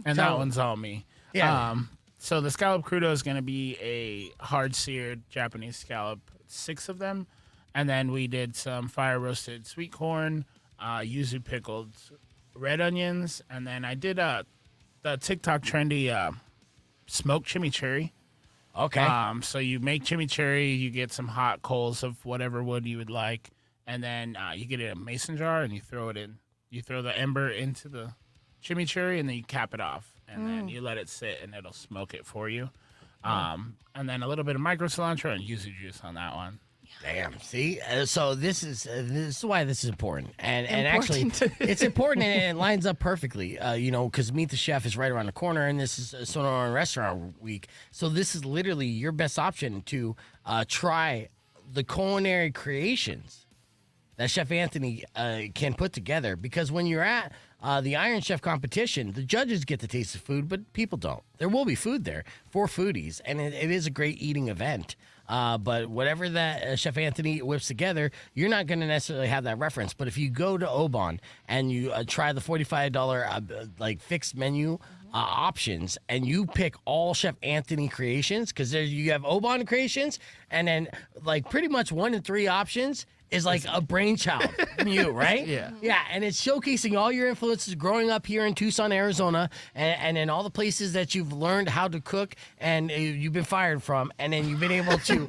And So- that one's all me. Yeah. So the scallop crudo is going to be a hard seared Japanese scallop, 6 of them, and then we did some fire roasted sweet corn, yuzu pickled red onions, and then I did the TikTok trendy smoked chimichurri. Okay. So you make chimichurri, you get some hot coals of whatever wood you would like, and then you get a mason jar and you throw it in. You throw the ember into the chimichurri and then you cap it off, and then you let it sit and it'll smoke it for you. And then a little bit of micro cilantro and yuzu juice on that one. Damn. See, so this is why this is important, and actually, Important. it's important and it lines up perfectly. Because Meet the Chef is right around the corner, and this is Sonoran Restaurant Week. So this is literally your best option to try the culinary creations that Chef Anthony can put together. Because when you're at the Iron Chef competition, the judges get to taste the food, but people don't. There will be food there for foodies, and it is a great eating event. But whatever that Chef Anthony whips together, you're not going to necessarily have that reference. But if you go to Oban and you try the $45 like fixed menu options, and you pick all Chef Anthony creations, because you have Oban creations, and then like pretty much 1 in 3 options is like a brainchild from you, right? Yeah. Yeah, and it's showcasing all your influences growing up here in Tucson, Arizona, and in all the places that you've learned how to cook and you've been fired from, and then you've been able to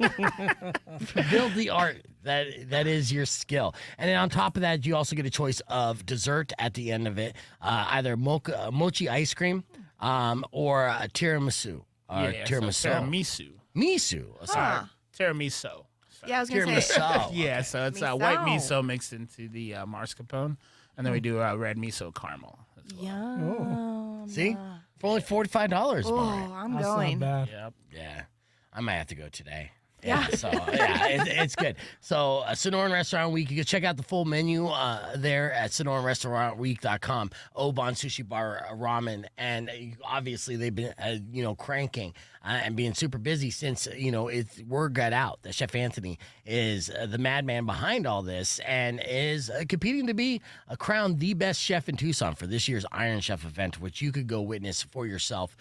build the art that is your skill. And then on top of that, you also get a choice of dessert at the end of it, either mochi ice cream or a tiramisu. Or Yeah, tiramisu. So tiramisu. Misu. Huh. Tiramisu. Yeah, I was going to say. Tiramisu. Yeah, so it's Miso. white miso mixed into the mascarpone, and then we do red miso caramel as well. Yum. See? For only $45. Oh, Mario. I'm That's going. not bad. Yep. Yeah, I might have to go today. Yeah. So it's good. So Sonoran Restaurant Week, you can check out the full menu there at SonoranRestaurantWeek.com. Oban Sushi Bar Ramen, and obviously they've been cranking and being super busy since word got out that Chef Anthony is the madman behind all this and is competing to be crowned the best chef in Tucson for this year's Iron Chef event, which you could go witness for yourself.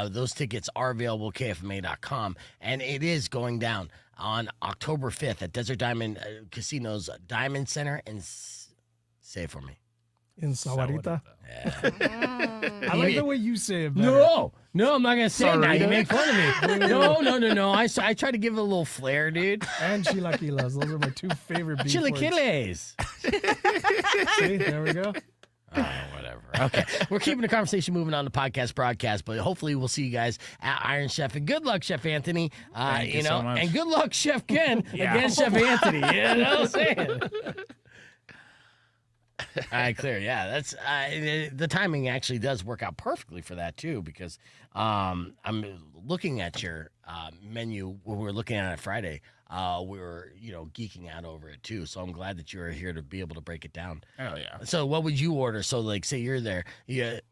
Those tickets are available at KFMA.com, and it is going down on October 5th at Desert Diamond Casino's Diamond Center. And say it for me. In Sawarita. Yeah. I like the way you say it better. No, I'm not gonna say it now. You Sarita? make fun of me. No. I try to give it a little flair, dude. And chilaquiles. Those are my two favorite beef words. Chilaquiles. See, there we go. Oh, whatever. Okay. We're keeping the conversation moving on the podcast broadcast, but hopefully we'll see you guys at Iron Chef. And good luck, Chef Anthony. Thank you so much. And good luck, Chef Ken, Yeah. against Chef Anthony. You know what I'm saying? All right, clear. Yeah, that's the timing actually does work out perfectly for that too, because I'm looking at your menu when we were looking at it Friday. We were geeking out over it too. So I'm glad that you were here to be able to break it down. Oh yeah. So what would you order? So like, say you're there,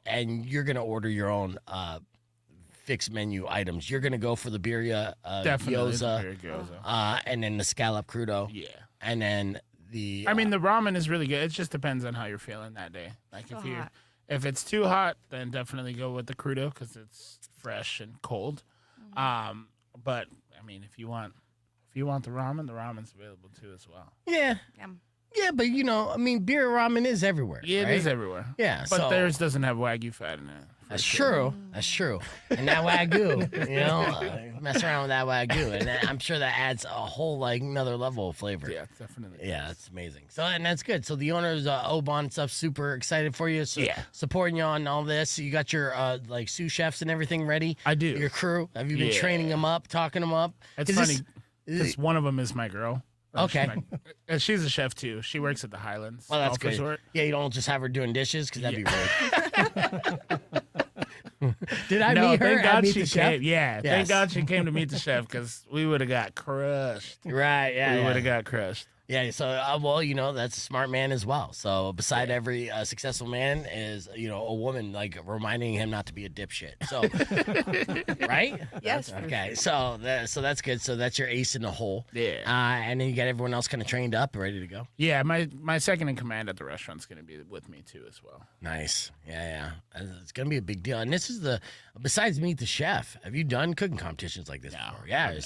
and you're gonna order your own fixed menu items. You're gonna go for the birria Definitely. the gyoza, beer gyoza. and then the scallop crudo, Yeah. and then the. I mean, the ramen is really good. It just depends on how you're feeling that day. Like So if you hot. if it's too hot, then definitely go with the crudo because it's fresh and cold. But I mean, if you want the ramen's available too as well. yeah, Yum. yeah, but beer ramen is everywhere. Yeah, right? it is everywhere. Yeah, But so theirs doesn't have Wagyu fat in it. for that's sure. true. That's true. And that Wagyu, mess around with that Wagyu, and I'm sure that adds a whole another level of flavor. Yeah, definitely. Yeah, that's amazing. So, and that's good. So the owners, Oban and stuff, super excited for you. So Yeah. supporting you on all this. You got your sous chefs and everything ready. I do. Your crew. Have you been Yeah. training them up, talking them up? It's 'Cause funny this- because one of them is my girl. Okay. She's a chef too. She works at the Highlands Well, that's Golf good. Resort. Yeah, you don't just have her doing dishes because that'd be rude. Did I meet her? thank at God Meet she the Chef? came. Yeah, Yes. thank God she came to meet the chef because we would have got crushed. Right. Yeah. we yeah. would have got crushed. Yeah, so that's a smart man as well. So beside every successful man is a woman reminding him not to be a dipshit. So right? Yes. for Okay, so that's good. So that's your ace in the hole. Yeah. And then you got everyone else kind of trained up, ready to go. Yeah, my second in command at the restaurant's going to be with me too as well. Nice. Yeah. It's gonna be a big deal. And this is besides Meet the Chef. Have you done cooking competitions like this before? Yeah.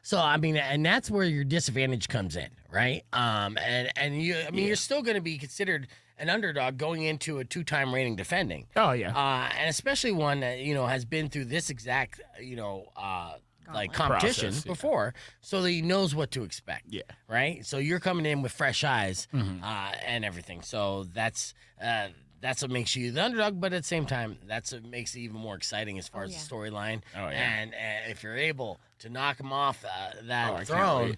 So I mean, and that's where your disadvantage comes in, right? And you're still going to be considered an underdog going into a two-time reigning defending. Oh yeah. And especially one that has been through this exact competition Process, yeah. before, so that he knows what to expect. Yeah. Right. So you're coming in with fresh eyes and everything. So that's what makes you the underdog, but at the same time, that's what makes it even more exciting as far as the storyline. Oh, yeah. And if you're able to knock him off that I can't throne, wait.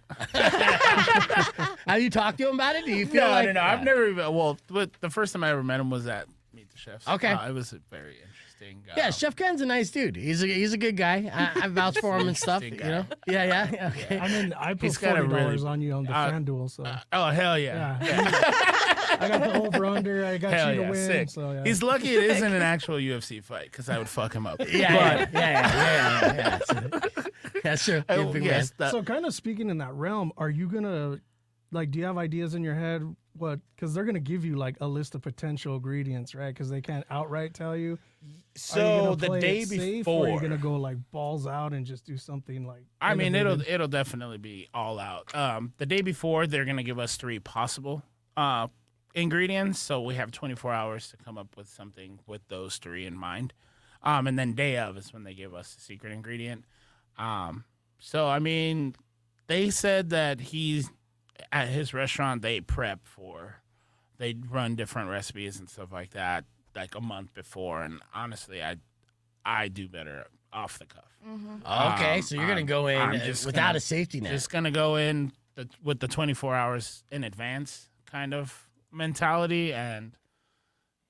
have you talked to him about it? Do you feel No. I've never even. Well, the first time I ever met him was at Meet the Chefs. Okay. It was a very interesting. Yeah, Chef Ken's a nice dude. He's a good guy. I vouch for him and stuff. Interesting Yeah. Okay. I mean, I put He's got a $40 really- on you on the FanDuel, so Oh hell yeah. I got the over/under. I got Hell you to yeah, win. sick. So yeah. He's lucky it isn't an actual UFC fight because I would fuck him up. Yeah. That's true. You're a big Yes, man. So kind of speaking in that realm, are you gonna do you have ideas in your head because they're gonna give you a list of potential ingredients, right? Because they can't outright tell you. Are you So gonna the play day it safe, before, or are you gonna go balls out and just do something I mean, innovative? it'll definitely be all out. The day before, they're gonna give us 3 possible ingredients, so we have 24 hours to come up with something with those 3 in mind. And then day of is when they give us the secret ingredient. So I mean, they said that he's at his restaurant. They run different recipes and stuff like that, a month before. And honestly, I do better off the cuff. Okay, so you're gonna go in I'm just without gonna- a safety net. Just gonna go in with the 24 hours in advance kind of mentality and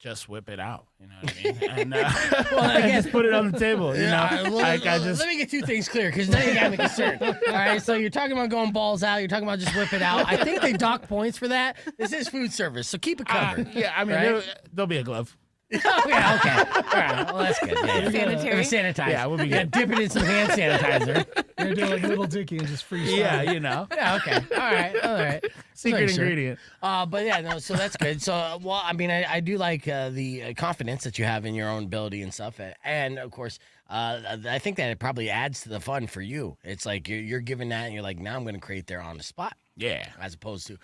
just whip it out. You know what I mean? And Well, I I guess- just put it on the table. You know, well, like I just let me get two things clear because now you got me concerned. All right, so you're talking about going balls out. You're talking about just whip it out. I think they dock points for that. This is food service, so keep it covered. yeah. I mean, Right? there'll be a glove. Yeah, okay. All right, well, that's good. Yeah, Sanitary. Sanitize. Yeah, we'll be Yeah, good. dip it in some hand sanitizer. You're doing like Little Dicky and just freestyle. Yeah, you know, Yeah, okay. All right. secret Make sure. ingredient. But yeah, no, so that's good. So, well, I mean, I do like the confidence that you have in your own ability and stuff. And of course, I think that it probably adds to the fun for you. It's like you're giving that and you're like, now I'm going to create there on the spot. Yeah. As opposed to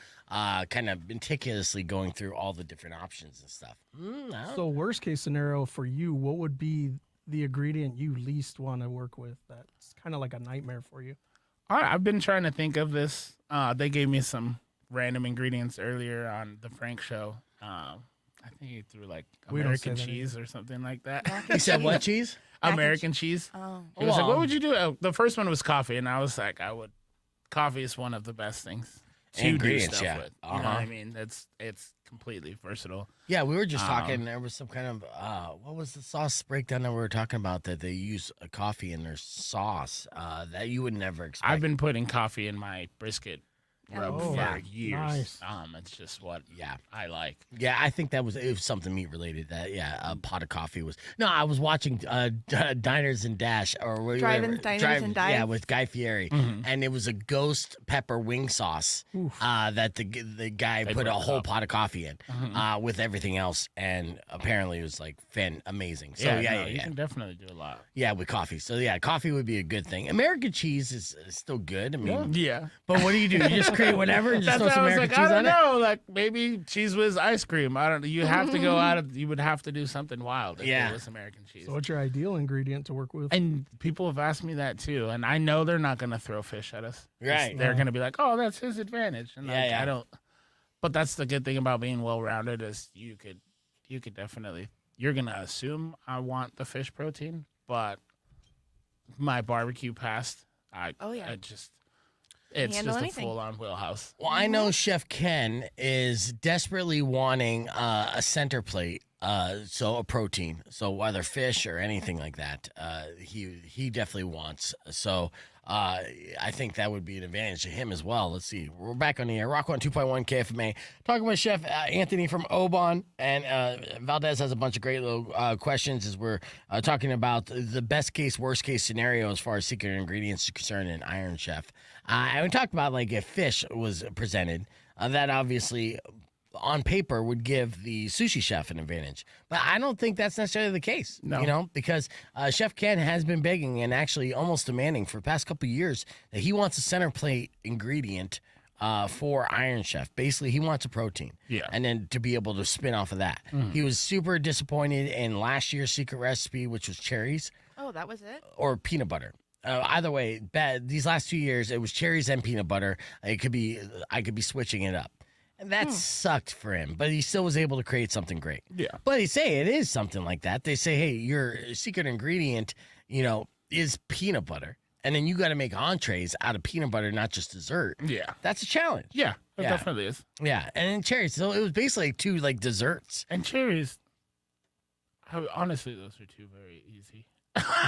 kind of meticulously going through all the different options and stuff. So worst case scenario for you, what would be the ingredient you least want to work with? That's kind of like a nightmare for you. I've been trying to think of this. They gave me some random ingredients earlier on the Frank show. I think he threw like We don't say American that cheese or something like that. You said what cheese? American cheese. Oh. He was like, Well- "What would you do?" The first one was coffee, and I was like, Coffee is one of the best things to do Ingredients, stuff yeah. with. You know what I mean? It's completely versatile. Yeah, we were just talking. There was some kind of what was the sauce breakdown that we were talking about that they use coffee in their sauce that you would never expect. I've been putting coffee in my brisket rub Oh, for yeah. years. Nice. It's just what Yeah. I like. Yeah, I think it was something meat related. That a pot of coffee was. No, I was watching Diners and Dash or whatever. Drive-ins, Diners and Dives? Yeah, with Guy Fieri, and it was a ghost pepper wing sauce that the guy They put a broke it whole up. pot of coffee in with everything else, and apparently it was like amazing. So You yeah. can definitely do a lot. Yeah, with coffee. So yeah, coffee would be a good thing. American cheese is still good. I mean, Yeah. but what do? You just create whatever and just That's throw why some I was American like, I cheese don't on it? know, like maybe Cheese Whiz ice cream. I don't know. You have to go out of. You would have to do something wild if Yeah. it was American cheese. So what's your ideal ingredient to work with? And people have asked me that too, and I know they're not going to throw fish at us. Right. They're going to be like, "Oh, that's his advantage," and Yeah, yeah. I don't. But that's the good thing about being well-rounded is you could definitely. You're going to assume I want the fish protein, but my barbecue past, Oh, yeah. it's Handle just anything. a full-on wheelhouse. Well, I know Chef Ken is desperately wanting a center plate, so a protein, so whether fish or anything like that, he definitely wants. So I think that would be an advantage to him as well. Let's see, we're back on the air, Rock 102.1 KFMA, talking with Chef Anthony from Obon, and Valdez has a bunch of great little questions as we're talking about the best case, worst case scenario as far as secret ingredients is concerned in Iron Chef. And we talked about like if fish was presented, that obviously on paper would give the sushi chef an advantage. But I don't think that's necessarily the case, No. because Chef Ken has been begging and actually almost demanding for the past couple of years that he wants a center plate ingredient for Iron Chef. Basically, he wants a protein. Yeah. And then to be able to spin off of that. He was super disappointed in last year's secret recipe, which was cherries Oh, that was it? or peanut butter. Either way, bad. These last 2 years, it was cherries and peanut butter. I could be switching it up, and that sucked for him. But he still was able to create something great. Yeah. But they say it is something like that. They say, hey, your secret ingredient, is peanut butter, and then you got to make entrees out of peanut butter, not just dessert. Yeah. That's a challenge. Yeah. It Yeah. definitely is. Yeah, and then cherries. So it was basically two like desserts. And cherries, honestly, those are two very easy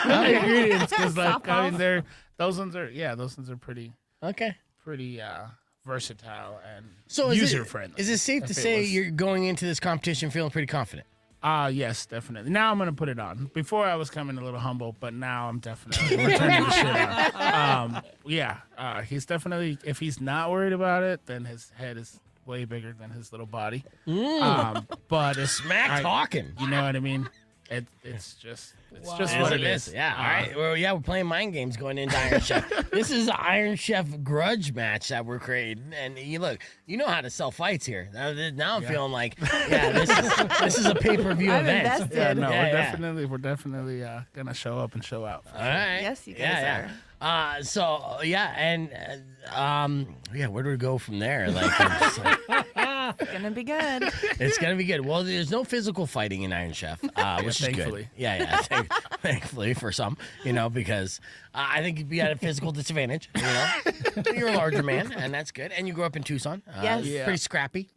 ingredients because, like, I mean, those ones are pretty Okay. versatile and So is user friendly. Is it safe to say you're going into this competition feeling pretty confident? Yes, definitely. Now I'm gonna put it on. Before I was coming a little humble, but now I'm definitely returning the shit on. He's definitely. If he's not worried about it, then his head is way bigger than his little body. But it's Smack talking. You know what I mean? It's just Is what it is. Yeah. All right. Well, yeah, we're playing mind games going into Iron Chef. This is an Iron Chef grudge match that we're creating, and you know how to sell fights here. Now I'm feeling like, this is a pay-per-view I'm event. invested. Yeah, no, Yeah, we're definitely gonna show up and show out. All right. Yes, you guys yeah. Where do we go from there? Like, I'm just like, It's gonna be good. it's gonna be good. Well, there's no physical fighting in Iron Chef, which is thankfully. good. Yeah. thankfully for some, because I think you'd be at a physical disadvantage. You're a larger man, and that's good. And you grew up in Tucson. Yes. Yeah. Pretty scrappy.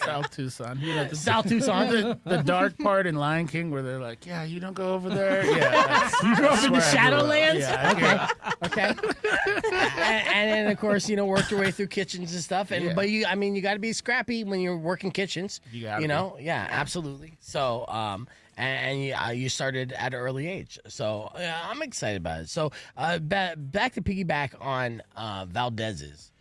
South Tucson. South Tucson. The dark part in Lion King where they're like, yeah, you don't go over there. Yeah, You grew up in the that's where I grew up. Shadowlands? Yeah, Okay. And then, of course, worked your way through kitchens and stuff. But you got to be scrappy when you're working kitchens. You gotta be. Yeah, absolutely. So, you started at an early age. So, I'm excited about it. So, back to piggyback on Valdez's,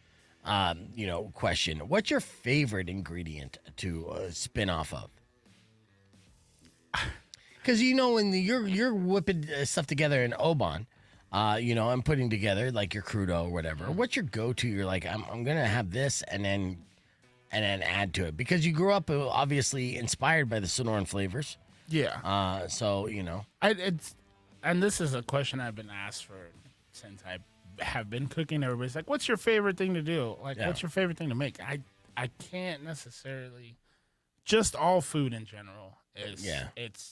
question. What's your favorite ingredient to spin off of? Because when you're whipping stuff together in Oban, and putting together like your crudo or whatever. What's your go-to? You're like, I'm gonna have this and then add to it because you grew up obviously inspired by the Sonoran flavors. Yeah. So and this is a question I've been asked for since I have been cooking. Everybody's like, "What's your favorite thing to do? Like, what's your favorite thing to make?" I can't necessarily. Just all food in general is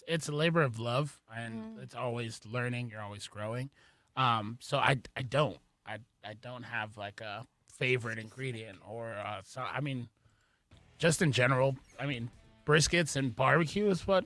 it's a labor of love and it's always learning. You're always growing. So I don't have like a favorite ingredient or just in general. Briskets and barbecue is what.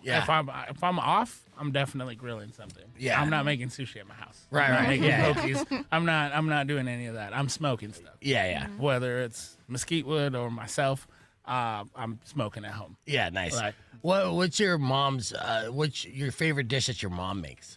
If I'm off, I'm definitely grilling something. Yeah, I'm not making sushi at my house. I'm not making pokies. I'm not doing any of that. I'm smoking stuff. Yeah. Whether it's mesquite wood or myself, I'm smoking at home. Yeah, nice. Right. What's your mom's? What's your favorite dish that your mom makes?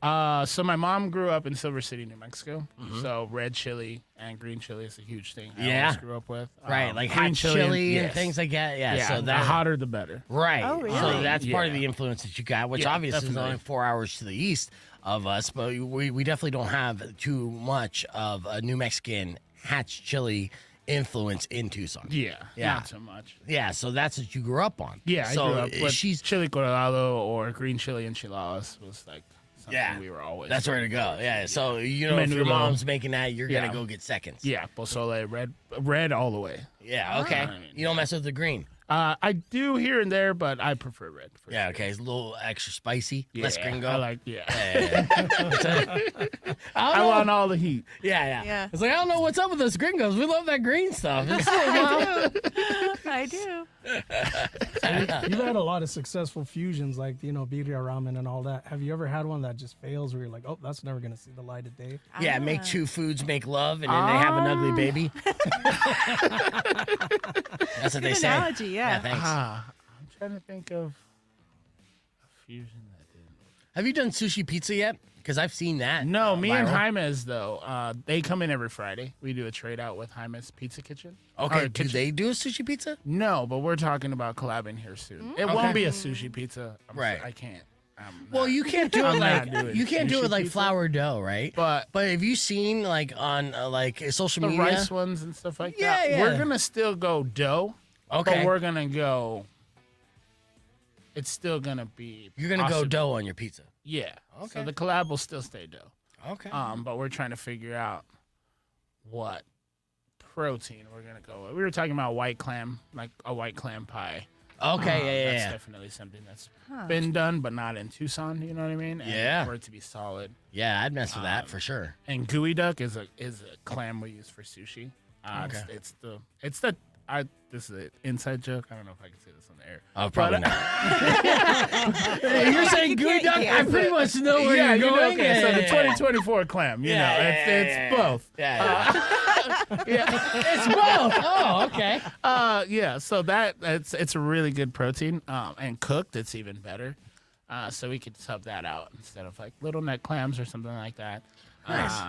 So my mom grew up in Silver City, New Mexico. So red chili and green chili is a huge thing. I always grew up with. Right, like green hot chili and yes. things like that. Yeah, Yeah, so the that hotter the better. right. Oh, really? So that's part of Yeah. the influence that you got, which Yeah, obviously is definitely. only 4 hours to the east of us, but we definitely don't have too much of a New Mexican hatch chili influence in Tucson. Yeah, Yeah. not so much. Yeah, so that's what you grew up on. Yeah, so I grew up with she's chili colorado or green chili enchiladas was like something we were always. that's where to go. Yeah, so if your Menudo. mom's making that, you're Yeah. gonna go get seconds. Yeah, pozole, red all the way. Yeah, okay. Ah. You don't mess with the green. I do here and there, but I prefer red. For Yeah, sure. okay. It's a little extra spicy, less Yeah, gringo. I like I I don't want know. all the heat. Yeah. Yeah. It's like I don't know what's up with us gringos. We love that green stuff. It's so wild. I do. You've had a lot of successful fusions like, birria ramen and all that. Have you ever had one that just fails where you're like, oh, that's never going to see the light of day? Yeah, make two foods make love, and then they have an ugly baby. That's what they Good say. analogy, yeah. Thanks. I'm trying to think of a fusion that didn't. Have you done sushi pizza yet? Because I've seen that. No, me and viral. Jaime's though. They come in every Friday. We do a trade out with Jaime's Pizza Kitchen. Okay, Or do kitchen. they do a sushi pizza? No, but we're talking about collabing here soon. It Okay. won't be a sushi pizza. Right. I can't. Well, you can't do it I'm like not doing you can't do sushi it like pizza. flour dough, right? But have you seen like on like social the media? rice ones and stuff like Yeah, that. yeah. We're gonna still go dough. Okay. But we're gonna go. It's still gonna be. You're gonna go possibly- dough on your pizza. Yeah. Okay. So the collab will still stay dough. Okay. But we're trying to figure out what protein we're gonna go with. We were talking about white clam, like a white clam pie. Okay. That's Yeah. definitely something that's been done, but not in Tucson. You know what I mean? And Yeah. For it to be solid. Yeah, I'd mess with that for sure. And gooey duck is a clam we use for sushi. Okay. This is an inside joke. I don't know if I can say this on the air. Oh, probably But- not. You're saying gooey duck? I pretty much know where yeah, you're you know, going. okay. So the Yeah. 2024 clam, you know, it's both. Yeah. It's both. Oh, okay. Yeah, so it's a really good protein. And cooked, it's even better. So we could sub that out instead of like little neck clams or something like that. Nice.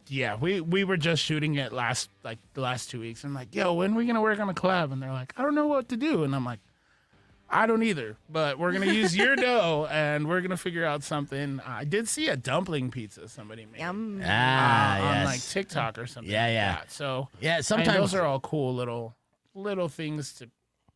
Yeah, we were just shooting it the last 2 weeks. And like, yo, when are we gonna work on a collab? And they're like, I don't know what to do. And I'm like, I don't either. But we're gonna use your dough and we're gonna figure out something. I did see a dumpling pizza somebody made. Yum. On Yes. like TikTok or something. Yeah, like yeah. that. So Yeah, sometimes sometimes those are all cool little things to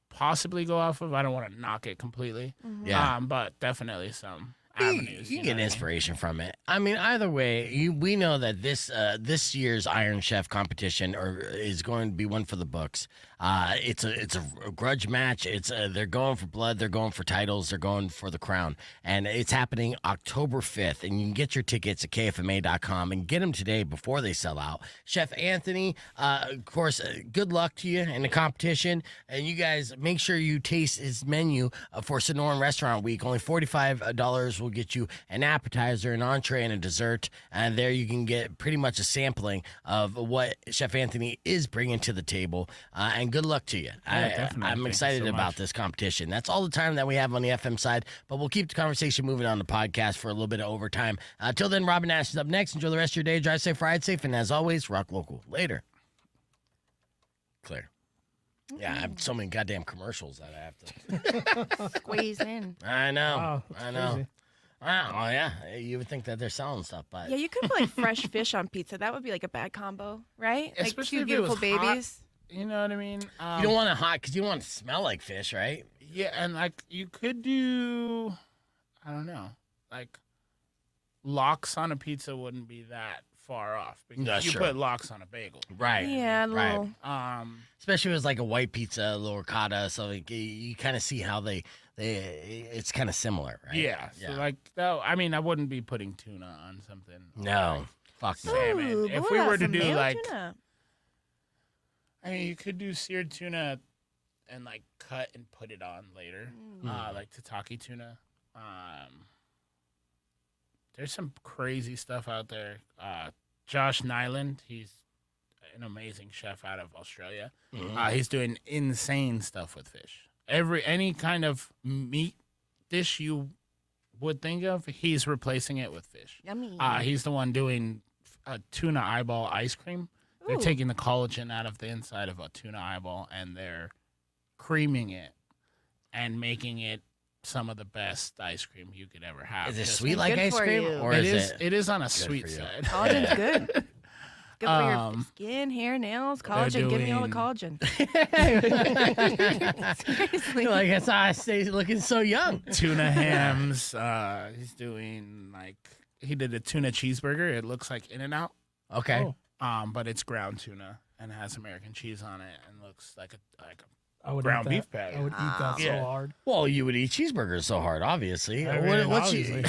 possibly go off of. I don't want to knock it completely. Yeah. But definitely some. avenues. You know get what I mean? inspiration from it. I mean, either way, we know that this year's Iron Chef competition is going to be one for the books. It's a grudge match. They're going for blood. They're going for titles. They're going for the crown, and it's happening October 5th. And you can get your tickets at kfma.com and get them today before they sell out. Chef Anthony, of course, good luck to you in the competition, and you guys make sure you taste his menu for Sonoran Restaurant Week. Only $45 will get you an appetizer, an entree, and a dessert. And there you can get pretty much a sampling of what Chef Anthony is bringing to the table. And good luck to you. Definitely. I'm Thank you excited so about much. this competition. That's all the time that we have on the FM side, but we'll keep the conversation moving on the podcast for a little bit of overtime. Till then, Robin Nash is up next. Enjoy the rest of your day. Drive safe, ride safe, and as always, rock local. Later. Clear. Yeah, I have so many goddamn commercials that I have to. Squeeze in. I know. Wow, that's I know. crazy. Wow, yeah. You would think that they're selling stuff, but Yeah, you could put like fresh fish on pizza. That would be like a bad combo, right? Like Especially two if it was beautiful hot. babies. You know what I mean? you don't want it hot because you don't want it to smell like fish, right? Yeah, and like you could do, I don't know, like lox on a pizza wouldn't be that far off because That's you true. put lox on a bagel. Right. Yeah, a right. little. Especially if it's like a white pizza, a little ricotta, so like, you kind of see how it's kind of similar, right? Yeah, so like no, I mean I wouldn't be putting tuna on something. No, fuck no. Salmon. Ooh, If what we about were to some do mayo like, tuna? I mean you could do seared tuna and like cut and put it on later, like tataki tuna. There's some crazy stuff out there. Josh Nyland, he's an amazing chef out of Australia. He's doing insane stuff with fish. Any kind of meat dish you would think of, he's replacing it with fish. Yummy. He's the one doing tuna eyeball ice cream. They're Ooh. taking the collagen out of the inside of a tuna eyeball and they're creaming it and making it some of the best ice cream you could ever have. Is it Just- sweet like Good ice for cream, you. or it is is. It is on a for sweet you? side. Collagen's good. Good for your Um, skin, hair, nails, collagen. Give me all the doing- collagen. Seriously. like that's how I stay looking so young? Tuna hams. He's doing he did a tuna cheeseburger. It looks like In-N-Out, Okay. Oh. but it's ground tuna and has American cheese on it and looks like a I would ground eat that. beef patty. I would eat that Yeah. so hard. Well, you would eat cheeseburgers so hard, obviously. I mean, What's obviously.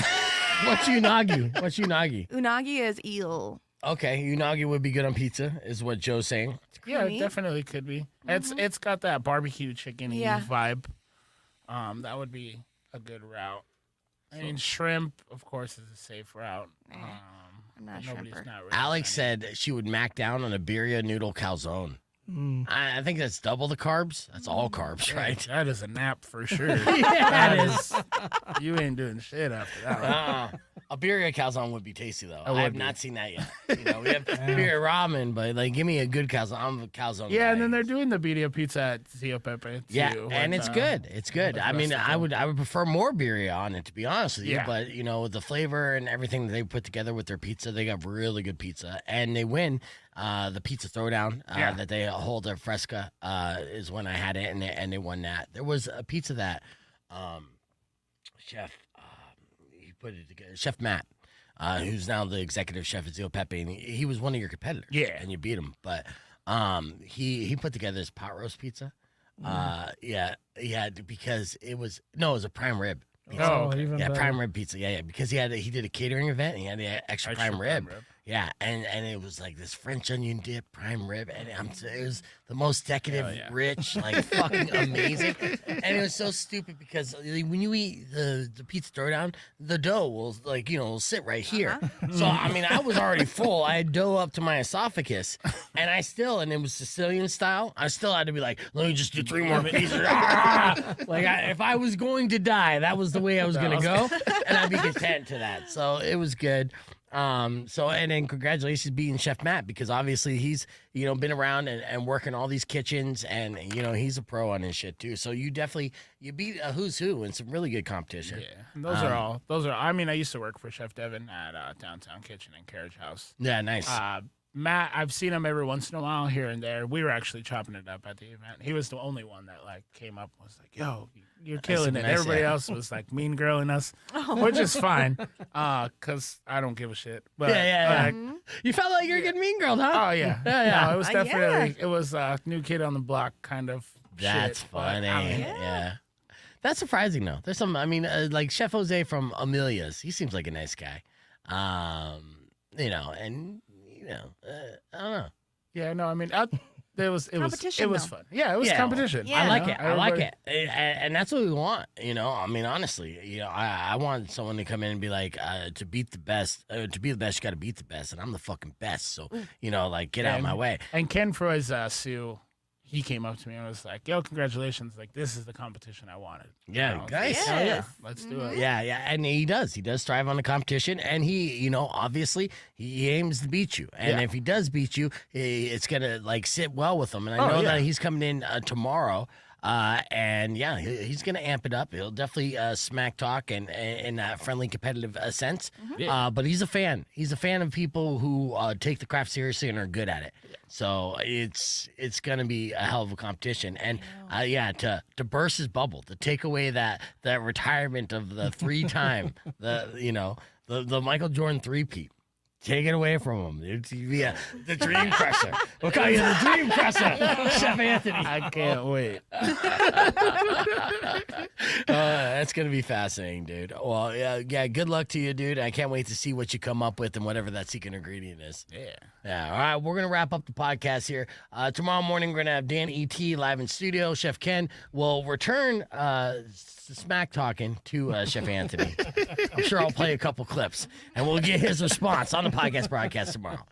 what's unagi? What's unagi? Unagi is eel. Okay, unagi would be good on pizza, is what Joe's saying. Yeah, it creamy. definitely could be. It's got that barbecue chicken Yeah. vibe. That would be a good route. I mean, shrimp, of course, is a safe route. I'm not a Nobody's shrimper. not really Alex trying said she would mac down on a birria noodle calzone. Mm. I think that's double the carbs. That's all carbs, to- right? That is a nap for sure. Yeah, it is. You ain't doing shit after that one. A birria calzone would be tasty though. It would I have be. not seen that yet. You know, we have birria ramen, but like, give me a good calzone. I'm a calzone. Yeah, guy. and then they're doing the birria pizza at Zio Pepe too. Yeah, and with, it's good. It's good. with I mean, rustic I would prefer more birria on it, to be honest with you. Yeah. But you know, the flavor and everything that they put together with their pizza, they got really good pizza, and they win. The pizza throwdown Yeah. that they hold at Fresca is when I had it, and they won that. There was a pizza that Chef he put it together. Chef Matt, who's now the executive chef at Zio Pepe, and he was one of your competitors. Yeah. and you beat him, but he put together this pot roast pizza. Yeah, because it was a prime rib. Pizza. Oh, okay. even Yeah, better. prime rib pizza. Yeah, because he did a catering event and he had the extra prime rib. Yeah, and it was like this French onion dip, prime rib, and it was the most decorative, Hell yeah. rich, like fucking amazing. And it was so stupid because when you eat the pizza throwdown, the dough will will sit right here. So I mean, I was already full. I had dough up to my esophagus, and and it was Sicilian style. I still had to be like, let me just do 3 more pieces. If I was going to die, that was the way I was gonna go, and I'd be content to that. So it was good. And then congratulations beating Chef Matt, because obviously he's been around and working all these kitchens, and he's a pro on his shit too. So you beat a who's who in some really good competition. Yeah, and those are. I mean, I used to work for Chef Devin at Downtown Kitchen and Carriage House. Yeah, nice. Matt, I've seen him every once in a while here and there. We were actually chopping it up at the event. He was the only one that like came up and was like, "Yo, you're killing it." nice, Everybody yeah. else was like mean girling us, which is fine, cause I don't give a shit. But Yeah. Mhm. You felt like you're getting mean girled, huh? oh yeah, Yeah. No, it was Yeah. definitely it was new kid on the block kind of. That's shit, but, funny. I mean, Yeah. That's surprising though. There's some. I mean, like Chef Jose from Amelia's. He seems like a nice guy. And I don't know. yeah, no, I mean, it was Competition, though. fun. Yeah, it was Yeah. competition. Yeah. I like You it. know, I like everybody- it. And that's what we want. I mean, honestly, I want someone to come in and be like, to beat the best, to be the best, you got to beat the best. And I'm the fucking best. So, like, get out of my way. And Ken Froy's Sue, he came up to me and was like, "Yo, congratulations! Like, this is the competition I wanted." Yeah, I was nice. like, "Hell yeah, Yes. let's do it." Yeah, and he does. He does thrive on the competition, and he, obviously, he aims to beat you. And Yeah. if he does beat you, it's gonna like sit well with him. And I Oh, know yeah. that he's coming in tomorrow. And yeah, he's gonna amp it up. He'll definitely smack talk and in that friendly, competitive sense. Yeah. But he's a fan. He's a fan of people who take the craft seriously and are good at it. So it's gonna be a hell of a competition. And to burst his bubble, to take away that retirement of the 3-time, the Michael Jordan 3-peat. Take it away from him. Yeah, the Dream Crusher. We'll call you the Dream Crusher, Chef Anthony. I can't wait. That's gonna be fascinating, dude. Well, yeah. Good luck to you, dude. I can't wait to see what you come up with and whatever that secret ingredient is. Yeah. Yeah. All right, we're gonna wrap up the podcast here. Tomorrow morning, we're gonna have Dan E.T. live in studio. Chef Ken will return smack talking to Chef Anthony. I'm sure I'll play a couple clips and we'll get his response on the podcast broadcast tomorrow.